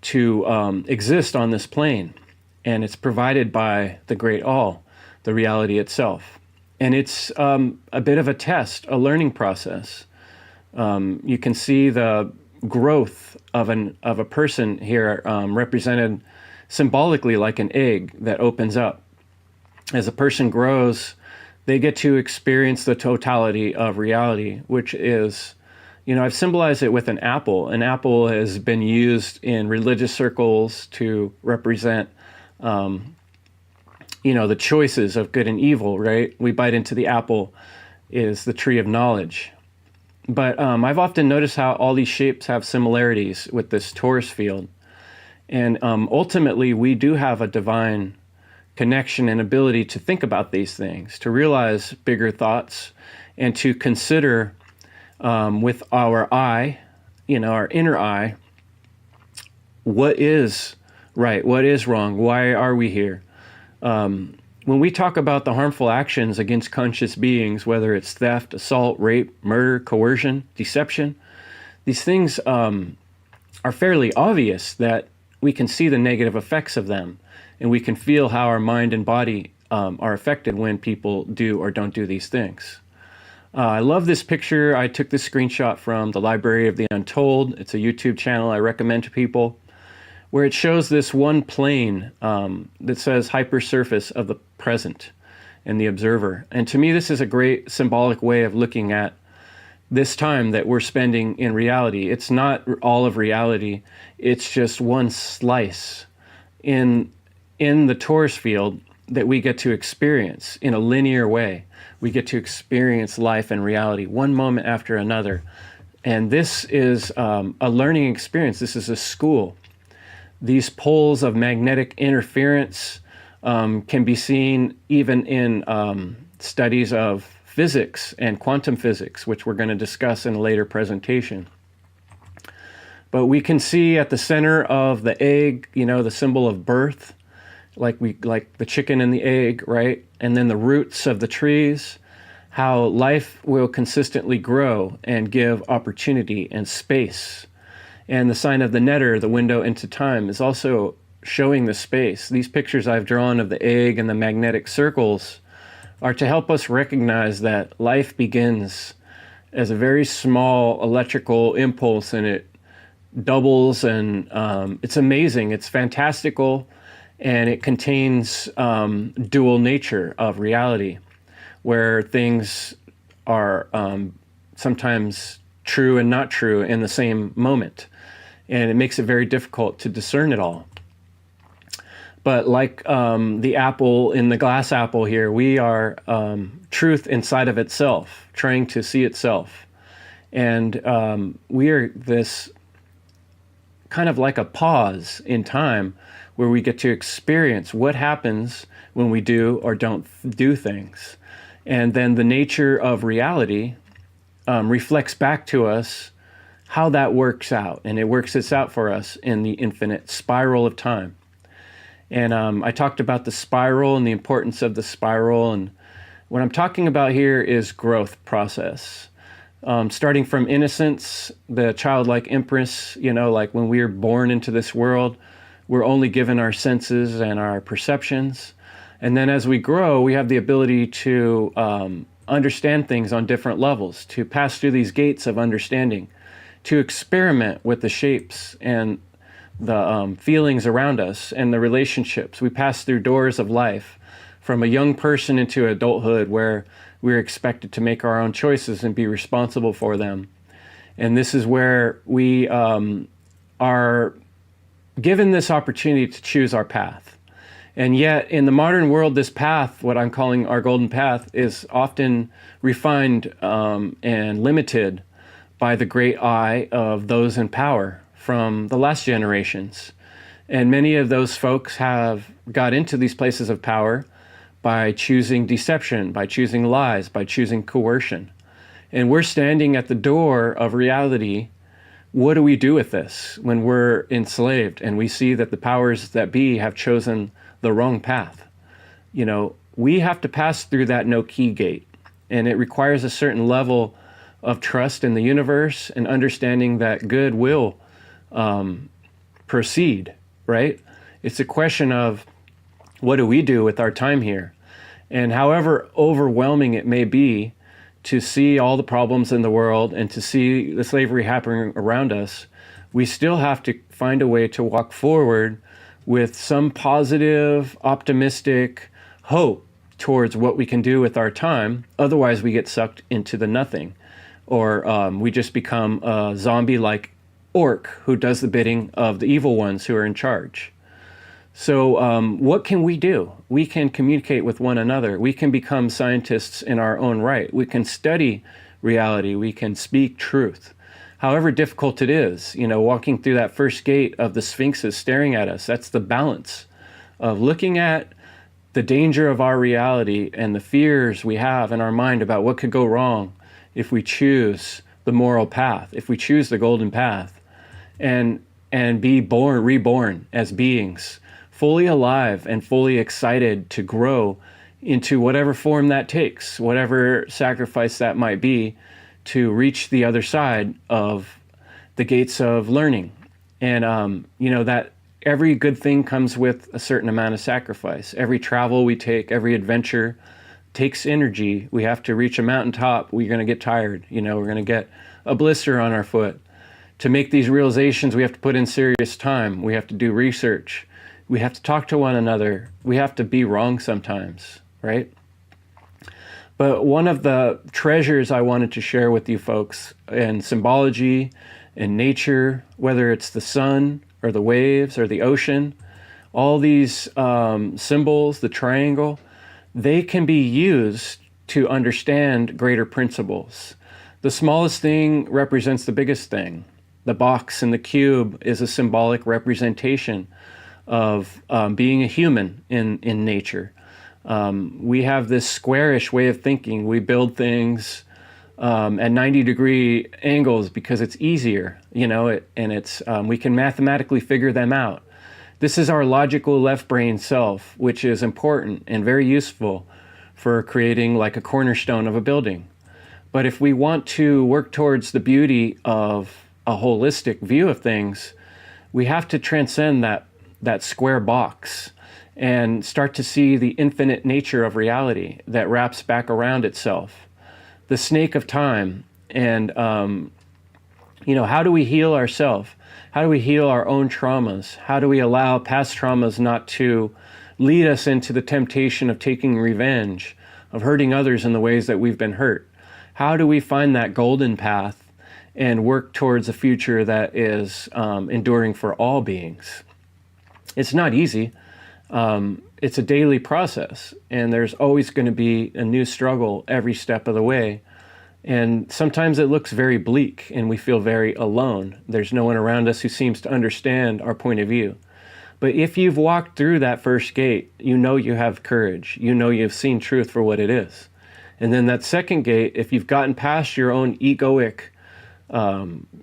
to exist on this plane, and it's provided by the great all, the reality itself. And it's a bit of a test, a learning process. You can see the growth of a person here represented symbolically like an egg that opens up. As a person grows, they get to experience the totality of reality, which is I've symbolized it with an apple. An apple has been used in religious circles to represent, the choices of good and evil, right? We bite into the apple is the tree of knowledge. But I've often noticed how all these shapes have similarities with this torus field. And ultimately, we do have a divine connection and ability to think about these things, to realize bigger thoughts, and to consider with our eye, our inner eye, what is right, what is wrong, why are we here? When we talk about the harmful actions against conscious beings, whether it's theft, assault, rape, murder, coercion, deception, these things are fairly obvious that we can see the negative effects of them, and we can feel how our mind and body are affected when people do or don't do these things. I love this picture. I took this screenshot from the Library of the Untold. It's a YouTube channel I recommend to people, where it shows this one plane that says hypersurface of the present and the observer. And to me, this is a great symbolic way of looking at this time that we're spending in reality. It's not all of reality. It's just one slice in the torus field that we get to experience in a linear way. We get to experience life and reality one moment after another. And this is a learning experience. This is a school. These poles of magnetic interference can be seen even in studies of physics and quantum physics, which we're going to discuss in a later presentation. But we can see at the center of the egg, the symbol of birth, like the chicken and the egg, right? And then the roots of the trees, how life will consistently grow and give opportunity and space. And the sign of the netter, the window into time, is also showing the space. These pictures I've drawn of the egg and the magnetic circles are to help us recognize that life begins as a very small electrical impulse, and it doubles, and it's amazing. It's fantastical, and it contains dual nature of reality, where things are sometimes true and not true in the same moment. And it makes it very difficult to discern it all. But like the apple in the glass apple here, we are truth inside of itself, trying to see itself. And we are this kind of like a pause in time where we get to experience what happens when we do or don't do things. And then the nature of reality reflects back to us how that works out. And it works this out for us in the infinite spiral of time. And I talked about the spiral and the importance of the spiral. And what I'm talking about here is growth process. Starting from innocence, the childlike impulse, like when we are born into this world, we're only given our senses and our perceptions. And then as we grow, we have the ability to understand things on different levels, to pass through these gates of understanding, to experiment with the shapes and the feelings around us and the relationships. We pass through doors of life from a young person into adulthood, where we're expected to make our own choices and be responsible for them. And this is where we are given this opportunity to choose our path. And yet in the modern world, this path, what I'm calling our golden path, is often refined and limited by the great eye of those in power from the last generations. And many of those folks have got into these places of power by choosing deception, by choosing lies, by choosing coercion. And we're standing at the door of reality. What do we do with this when we're enslaved and we see that the powers that be have chosen the wrong path? We have to pass through that no-key gate, and it requires a certain level of trust in the universe and understanding that good will proceed, right? It's a question of what do we do with our time here? And however overwhelming it may be to see all the problems in the world and to see the slavery happening around us, we still have to find a way to walk forward with some positive, optimistic hope towards what we can do with our time. Otherwise, we get sucked into the nothing, or we just become a zombie-like orc who does the bidding of the evil ones who are in charge. So what can we do? We can communicate with one another. We can become scientists in our own right. We can study reality. We can speak truth. However difficult it is, walking through that first gate of the sphinxes staring at us, that's the balance of looking at the danger of our reality and the fears we have in our mind about what could go wrong if we choose the moral path, if we choose the golden path, and be reborn as beings, fully alive and fully excited to grow into whatever form that takes, whatever sacrifice that might be, to reach the other side of the gates of learning. And, that every good thing comes with a certain amount of sacrifice. Every travel we take, every adventure takes energy. We have to reach a mountaintop. We're going to get tired. We're going to get a blister on our foot. To make these realizations, we have to put in serious time. We have to do research. We have to talk to one another. We have to be wrong sometimes, right? But one of the treasures I wanted to share with you folks in symbology, in nature, whether it's the sun or the waves or the ocean, all these symbols, the triangle, they can be used to understand greater principles. The smallest thing represents the biggest thing. The box and the cube is a symbolic representation of being a human in nature. We have this squarish way of thinking. We build things at 90-degree angles because it's easier, and it's we can mathematically figure them out. This is our logical left brain self, which is important and very useful for creating like a cornerstone of a building. But if we want to work towards the beauty of a holistic view of things, we have to transcend that square box and start to see the infinite nature of reality that wraps back around itself, the snake of time. And, how do we heal ourselves? How do we heal our own traumas? How do we allow past traumas not to lead us into the temptation of taking revenge, of hurting others in the ways that we've been hurt? How do we find that golden path and work towards a future that is enduring for all beings? It's not easy. It's a daily process, and there's always going to be a new struggle every step of the way. And sometimes it looks very bleak and we feel very alone. There's no one around us who seems to understand our point of view. But if you've walked through that first gate, you have courage. You've seen truth for what it is. And then that second gate, if you've gotten past your own egoic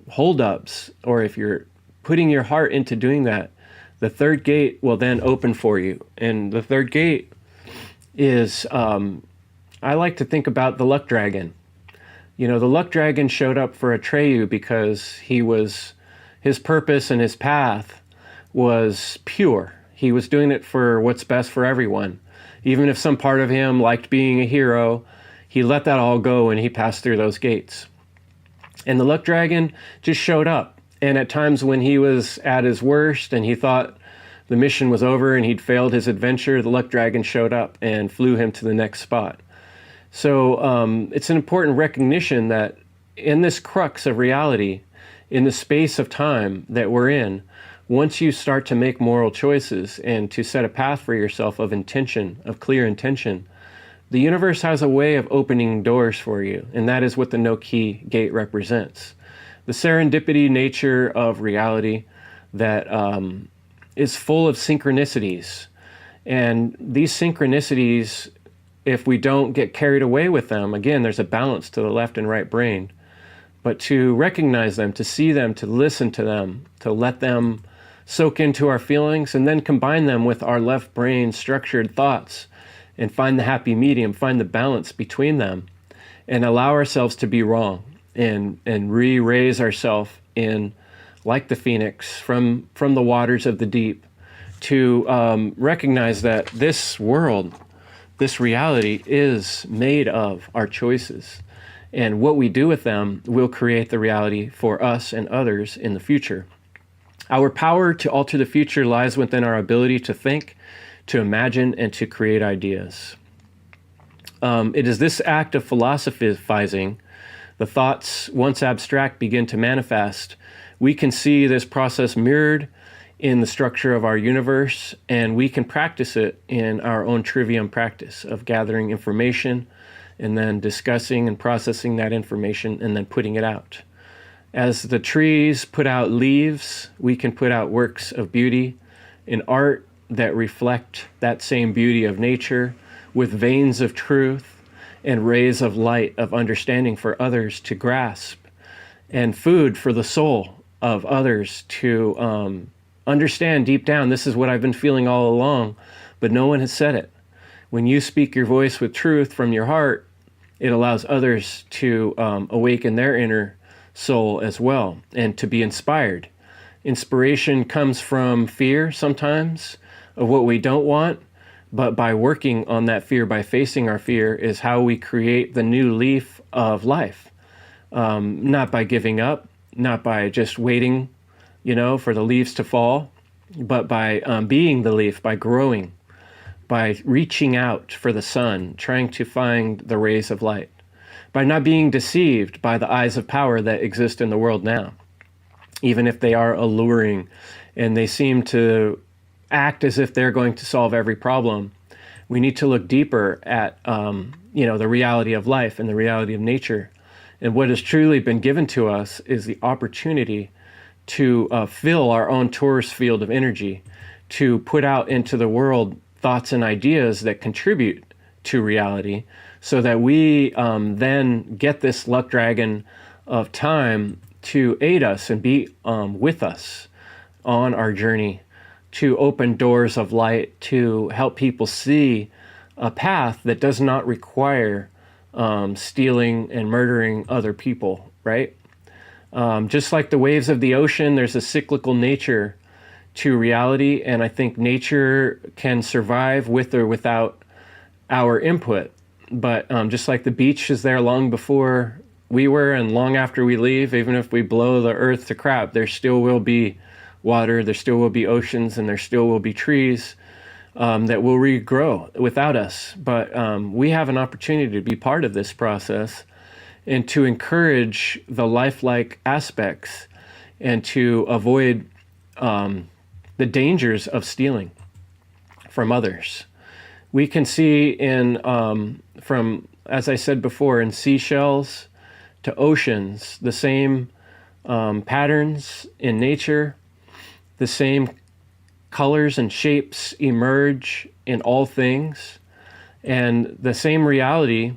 holdups, or if you're putting your heart into doing that, the third gate will then open for you. And the third gate is, I like to think about the luck dragon. The luck dragon showed up for Atreyu because his purpose and his path was pure. He was doing it for what's best for everyone. Even if some part of him liked being a hero, he let that all go and he passed through those gates. And the luck dragon just showed up. And at times when he was at his worst and he thought the mission was over and he'd failed his adventure, the luck dragon showed up and flew him to the next spot. So it's an important recognition that in this crux of reality, in the space of time that we're in, once you start to make moral choices and to set a path for yourself of intention, of clear intention, the universe has a way of opening doors for you, and that is what the no-key gate represents. The serendipity nature of reality that is full of synchronicities. And these synchronicities, if we don't get carried away with them, again, there's a balance to the left and right brain, but to recognize them, to see them, to listen to them, to let them soak into our feelings, and then combine them with our left brain structured thoughts and find the happy medium, find the balance between them, and allow ourselves to be wrong and re-raise ourselves in, like the phoenix, from the waters of the deep, to recognize that this world, this reality is made of our choices. And what we do with them will create the reality for us and others in the future. Our power to alter the future lies within our ability to think, to imagine, and to create ideas. It is this act of philosophizing the thoughts, once abstract, begin to manifest. We can see this process mirrored in the structure of our universe, and we can practice it in our own trivium practice of gathering information and then discussing and processing that information and then putting it out. As the trees put out leaves, we can put out works of beauty in art that reflect that same beauty of nature with veins of truth and rays of light of understanding for others to grasp, and food for the soul of others to understand deep down. This is what I've been feeling all along, but no one has said it. When you speak your voice with truth from your heart, it allows others to awaken their inner soul as well and to be inspired. Inspiration comes from fear sometimes of what we don't want, but by working on that fear, by facing our fear, is how we create the new leaf of life. Not by giving up, not by just waiting, for the leaves to fall, but by being the leaf, by growing, by reaching out for the sun, trying to find the rays of light, by not being deceived by the eyes of power that exist in the world now, even if they are alluring and they seem to act as if they're going to solve every problem. We need to look deeper at, the reality of life and the reality of nature. And what has truly been given to us is the opportunity to fill our own torus field of energy, to put out into the world thoughts and ideas that contribute to reality, so that we then get this luck dragon of time to aid us and be with us on our journey, to open doors of light, to help people see a path that does not require stealing and murdering other people, right? Just like the waves of the ocean, there's a cyclical nature to reality, and I think nature can survive with or without our input. But just like the beach is there long before we were and long after we leave, even if we blow the earth to crap, there still will be water, there still will be oceans, and there still will be trees that will regrow without us. But we have an opportunity to be part of this process and to encourage the lifelike aspects and to avoid the dangers of stealing from others. We can see from, as I said before, in seashells to oceans, the same patterns in nature, the same colors and shapes emerge in all things, and the same reality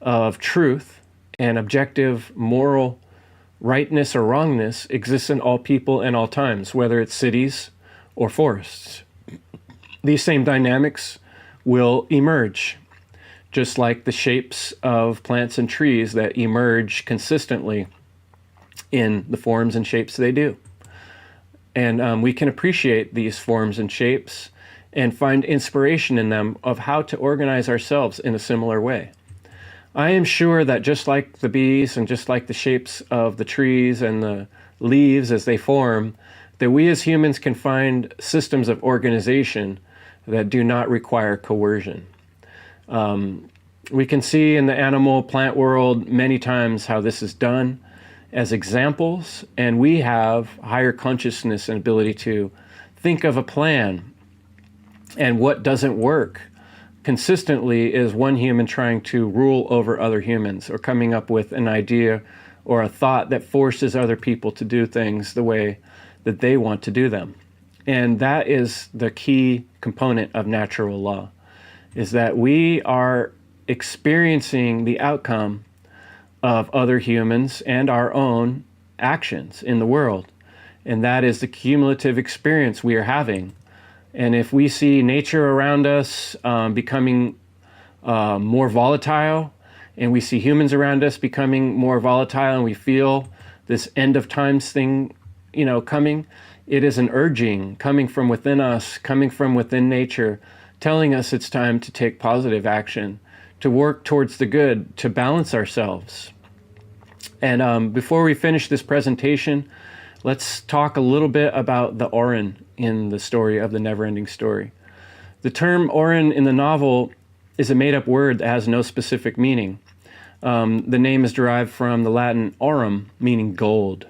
of truth and objective moral rightness or wrongness exists in all people and all times, whether it's cities or forests. These same dynamics will emerge, just like the shapes of plants and trees that emerge consistently in the forms and shapes they do. And we can appreciate these forms and shapes and find inspiration in them of how to organize ourselves in a similar way. I am sure that just like the bees and just like the shapes of the trees and the leaves as they form, that we as humans can find systems of organization that do not require coercion. We can see in the animal plant world many times how this is done as examples, and we have higher consciousness and ability to think of a plan. And what doesn't work consistently is one human trying to rule over other humans, or coming up with an idea or a thought that forces other people to do things the way that they want to do them. And that is the key component of natural law, is that we are experiencing the outcome of other humans and our own actions in the world. And that is the cumulative experience we are having. And if we see nature around us becoming more volatile, and we see humans around us becoming more volatile, and we feel this end of times thing, coming, it is an urging coming from within us, coming from within nature, telling us it's time to take positive action, to work towards the good, to balance ourselves. And before we finish this presentation, let's talk a little bit about the Orin in the story of the Never-Ending Story. The term Orin in the novel is a made-up word that has no specific meaning. The name is derived from the Latin aurum, meaning gold.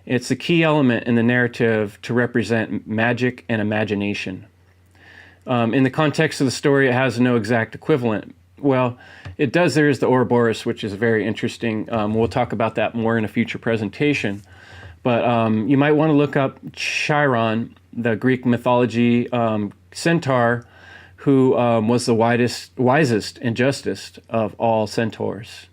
It's the key element in the narrative to represent magic and imagination. In the context of the story, it has no exact equivalent. Well, it does. There is the Ouroboros, which is very interesting. We'll talk about that more in a future presentation. But you might want to look up Chiron, the Greek mythology centaur, who was the wisest and justest of all centaurs.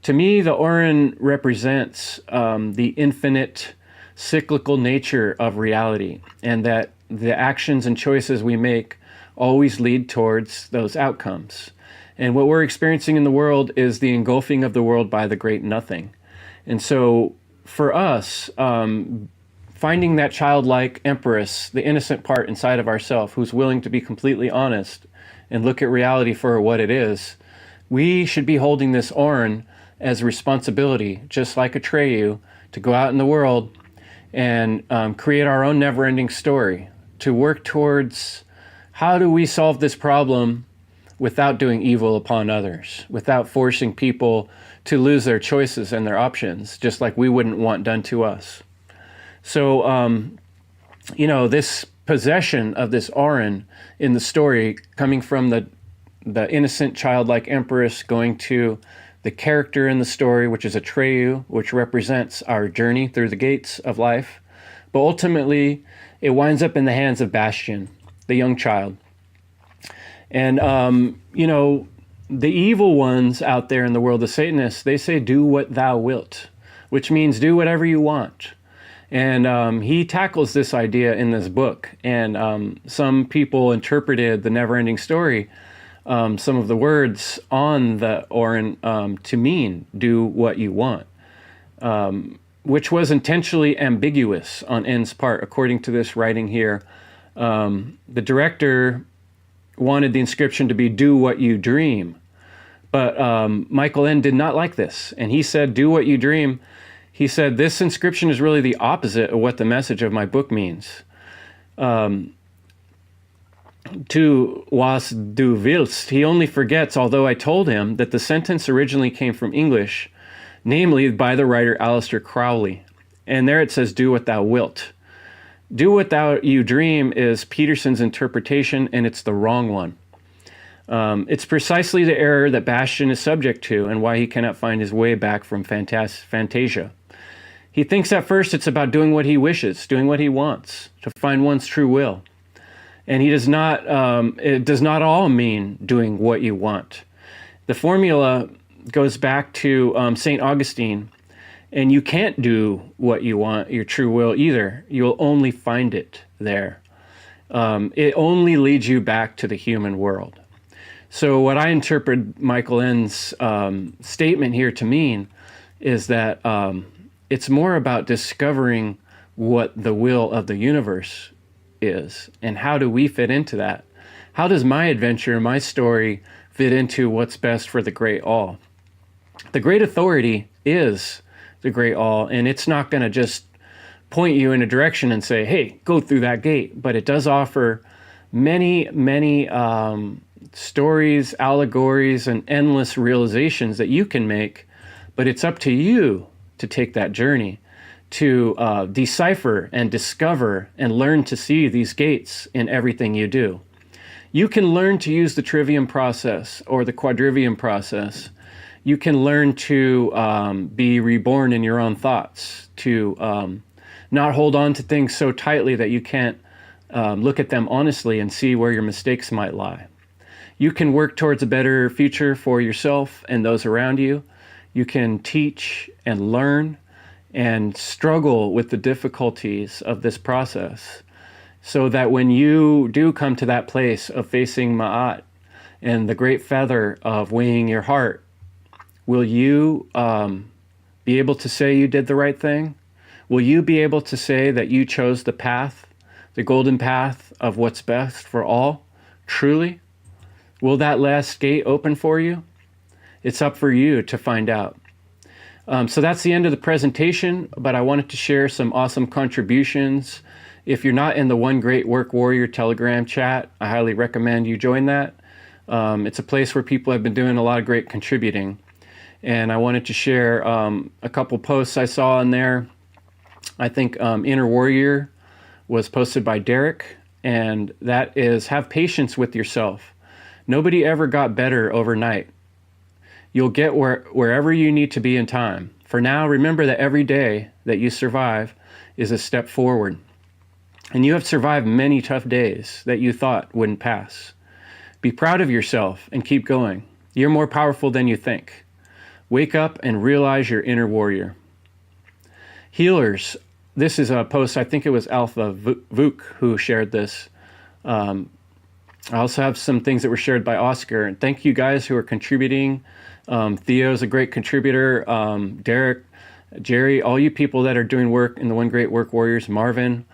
To me, the Orin represents the infinite cyclical nature of reality, and that the actions and choices we make always lead towards those outcomes. And what we're experiencing in the world is the engulfing of the world by the great nothing. And so for us, finding that childlike empress, the innocent part inside of ourselves who's willing to be completely honest and look at reality for what it is, we should be holding this Orin as a responsibility, just like Atreyu, to go out in the world and create our own never-ending story, to work towards how do we solve this problem without doing evil upon others, without forcing people to lose their choices and their options, just like we wouldn't want done to us. So, this possession of this Orin in the story, coming from the innocent childlike empress going to the character in the story, which is Atreyu, which represents our journey through the gates of life. But ultimately, it winds up in the hands of Bastian, the young child. And, the evil ones out there in the world, the Satanists, they say, do what thou wilt, which means do whatever you want. And he tackles this idea in this book. And some people interpreted the never-ending story, some of the words on the Orin to mean do what you want, which was intentionally ambiguous on N's part, according to this writing here. The director wanted the inscription to be do what you dream. But Michael N. did not like this. And he said, do what you dream. He said, this inscription is really the opposite of what the message of my book means. Tu was du willst, he only forgets, although I told him, that the sentence originally came from English, namely by the writer Aleister Crowley. And there it says, do what thou wilt. Do what you dream is Peterson's interpretation, and it's the wrong one. It's precisely the error that Bastian is subject to and why he cannot find his way back from Fantasia. He thinks at first it's about doing what he wishes, doing what he wants, to find one's true will. And he does not, it does not all mean doing what you want. The formula goes back to St. Augustine. And you can't do what you want, your true will, either. You'll only find it there. It only leads you back to the human world. So what I interpret Michael N's statement here to mean is that it's more about discovering what the will of the universe is, and how do we fit into that? How does my adventure, my story, fit into what's best for the great all? The great authority is the great all, and it's not going to just point you in a direction and say, hey, go through that gate. But it does offer many, many stories, allegories, and endless realizations that you can make. But it's up to you to take that journey, to decipher and discover and learn to see these gates in everything you do. You can learn to use the trivium process or the quadrivium process. You can learn to be reborn in your own thoughts, to not hold on to things so tightly that you can't look at them honestly and see where your mistakes might lie. You can work towards a better future for yourself and those around you. You can teach and learn and struggle with the difficulties of this process, so that when you do come to that place of facing Ma'at and the great feather of weighing your heart, will you be able to say you did the right thing? Will you be able to say that you chose the path, the golden path of what's best for all, truly? Will that last gate open for you? It's up for you to find out. So that's the end of the presentation, but I wanted to share some awesome contributions. If you're not in the One Great Work Warrior Telegram chat, I highly recommend you join that. It's a place where people have been doing a lot of great contributing. And I wanted to share a couple posts I saw in there. I think Inner Warrior was posted by Derek, and that is, have patience with yourself. Nobody ever got better overnight. You'll get wherever you need to be in time. For now, remember that every day that you survive is a step forward. And you have survived many tough days that you thought wouldn't pass. Be proud of yourself and keep going. You're more powerful than you think. Wake up and realize your inner warrior. Healers, this is a post, I think it was Alpha Vuk who shared this. I also have some things that were shared by Oscar. And thank you guys who are contributing. Theo's a great contributor. Derek, Jerry, all you people that are doing work in the One Great Work Warriors, Marvin,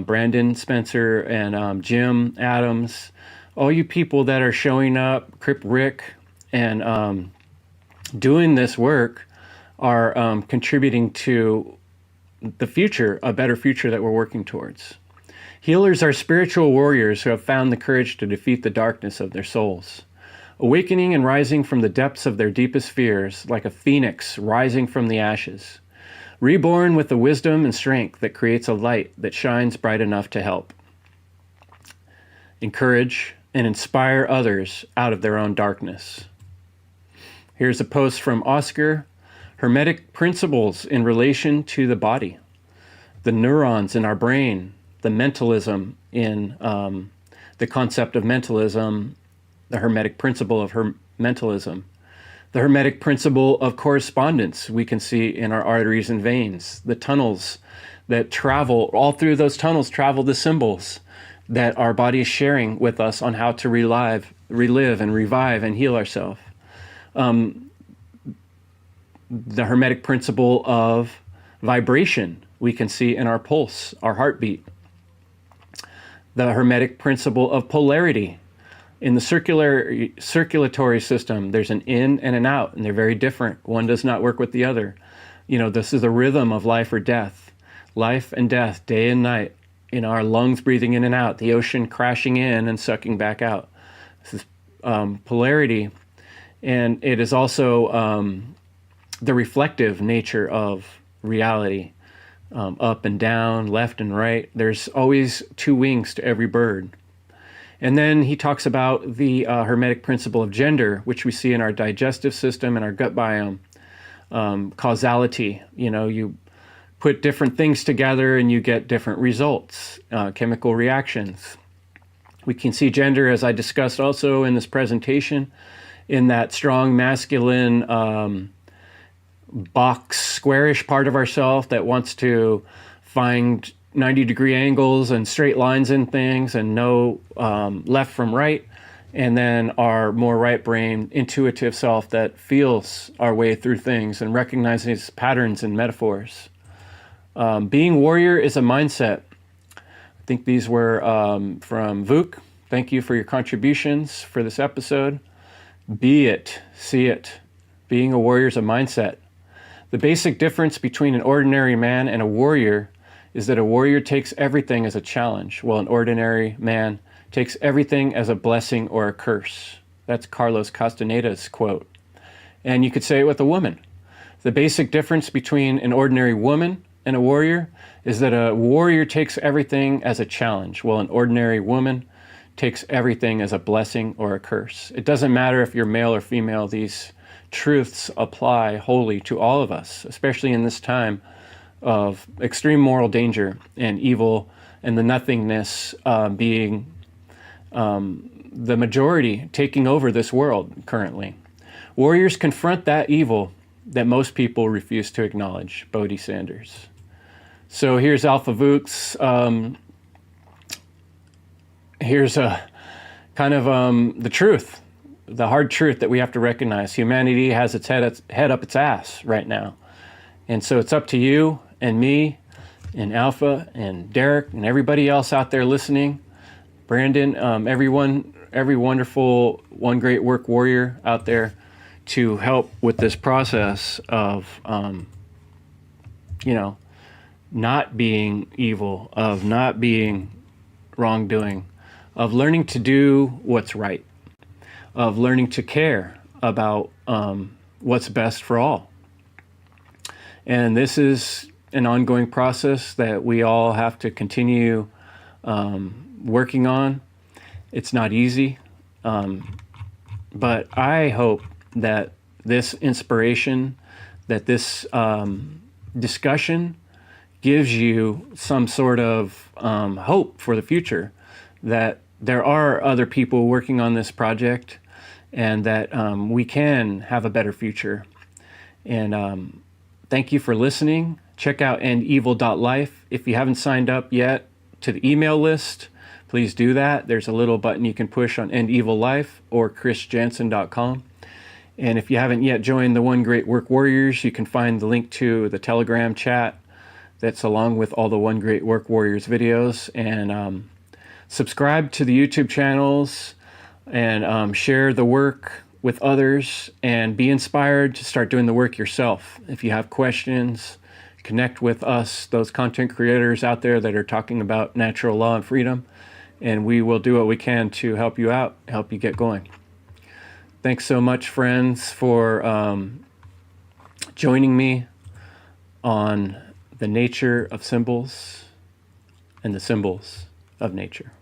Brandon Spencer, and Jim Adams, all you people that are showing up, Crip Rick, and doing this work are contributing to the future, a better future that we're working towards. Healers are spiritual warriors who have found the courage to defeat the darkness of their souls, awakening and rising from the depths of their deepest fears like a phoenix rising from the ashes, reborn with the wisdom and strength that creates a light that shines bright enough to help, encourage, and inspire others out of their own darkness. Here's a post from Oscar. Hermetic principles in relation to the body, the neurons in our brain, the mentalism in the concept of mentalism, the hermetic principle of mentalism, the hermetic principle of correspondence we can see in our arteries and veins, the tunnels that travel, all through those tunnels travel the symbols that our body is sharing with us on how to relive and revive and heal ourselves. The hermetic principle of vibration we can see in our pulse, our heartbeat. The hermetic principle of polarity. In the circulatory system, there's an in and an out, and they're very different. One does not work with the other. This is the rhythm of life or death. Life and death, day and night. Our lungs breathing in and out, the ocean crashing in and sucking back out. This is polarity. And it is also the reflective nature of reality, up and down, left and right. There's always two wings to every bird. And then he talks about the hermetic principle of gender, which we see in our digestive system and our gut biome. Causality, you put different things together and you get different results, chemical reactions. We can see gender, as I discussed also in this presentation, in that strong masculine box, squarish part of ourself that wants to find 90-degree angles and straight lines in things and know left from right, and then our more right-brain intuitive self that feels our way through things and recognizes patterns and metaphors. Being warrior is a mindset. I think these were from Vuk. Thank you for your contributions for this episode. Be it, see it. Being a warrior is a mindset. The basic difference between an ordinary man and a warrior is that a warrior takes everything as a challenge, while an ordinary man takes everything as a blessing or a curse. That's Carlos Castaneda's quote. And you could say it with a woman. The basic difference between an ordinary woman and a warrior is that a warrior takes everything as a challenge, while an ordinary woman takes everything as a blessing or a curse. It doesn't matter if you're male or female, these truths apply wholly to all of us, especially in this time of extreme moral danger and evil and the nothingness being the majority taking over this world currently. Warriors confront that evil that most people refuse to acknowledge. Bodhi Sanders. So here's Alpha Vuk's, here's a kind of the truth, the hard truth that we have to recognize. Humanity has its head up its ass right now. And so it's up to you and me and Alpha and Derek and everybody else out there listening, Brandon, everyone, every wonderful One Great Work Warrior out there to help with this process of, not being evil, of not being wrongdoing, of learning to do what's right, of learning to care about what's best for all. And this is an ongoing process that we all have to continue working on. It's not easy, but I hope that this inspiration, that this discussion gives you some sort of hope for the future, that there are other people working on this project, and that we can have a better future. And thank you for listening. Check out endevil.life. If you haven't signed up yet to the email list, please do that. There's a little button you can push on End Evil Life or chrisjansen.com. And if you haven't yet joined the One Great Work Warriors, you can find the link to the Telegram chat that's along with all the One Great Work Warriors videos. And subscribe to the YouTube channels, and share the work with others, and be inspired to start doing the work yourself. If you have questions, connect with us, those content creators out there that are talking about natural law and freedom, and we will do what we can to help you out, help you get going. Thanks so much, friends, for joining me on the nature of symbols and the symbols of nature.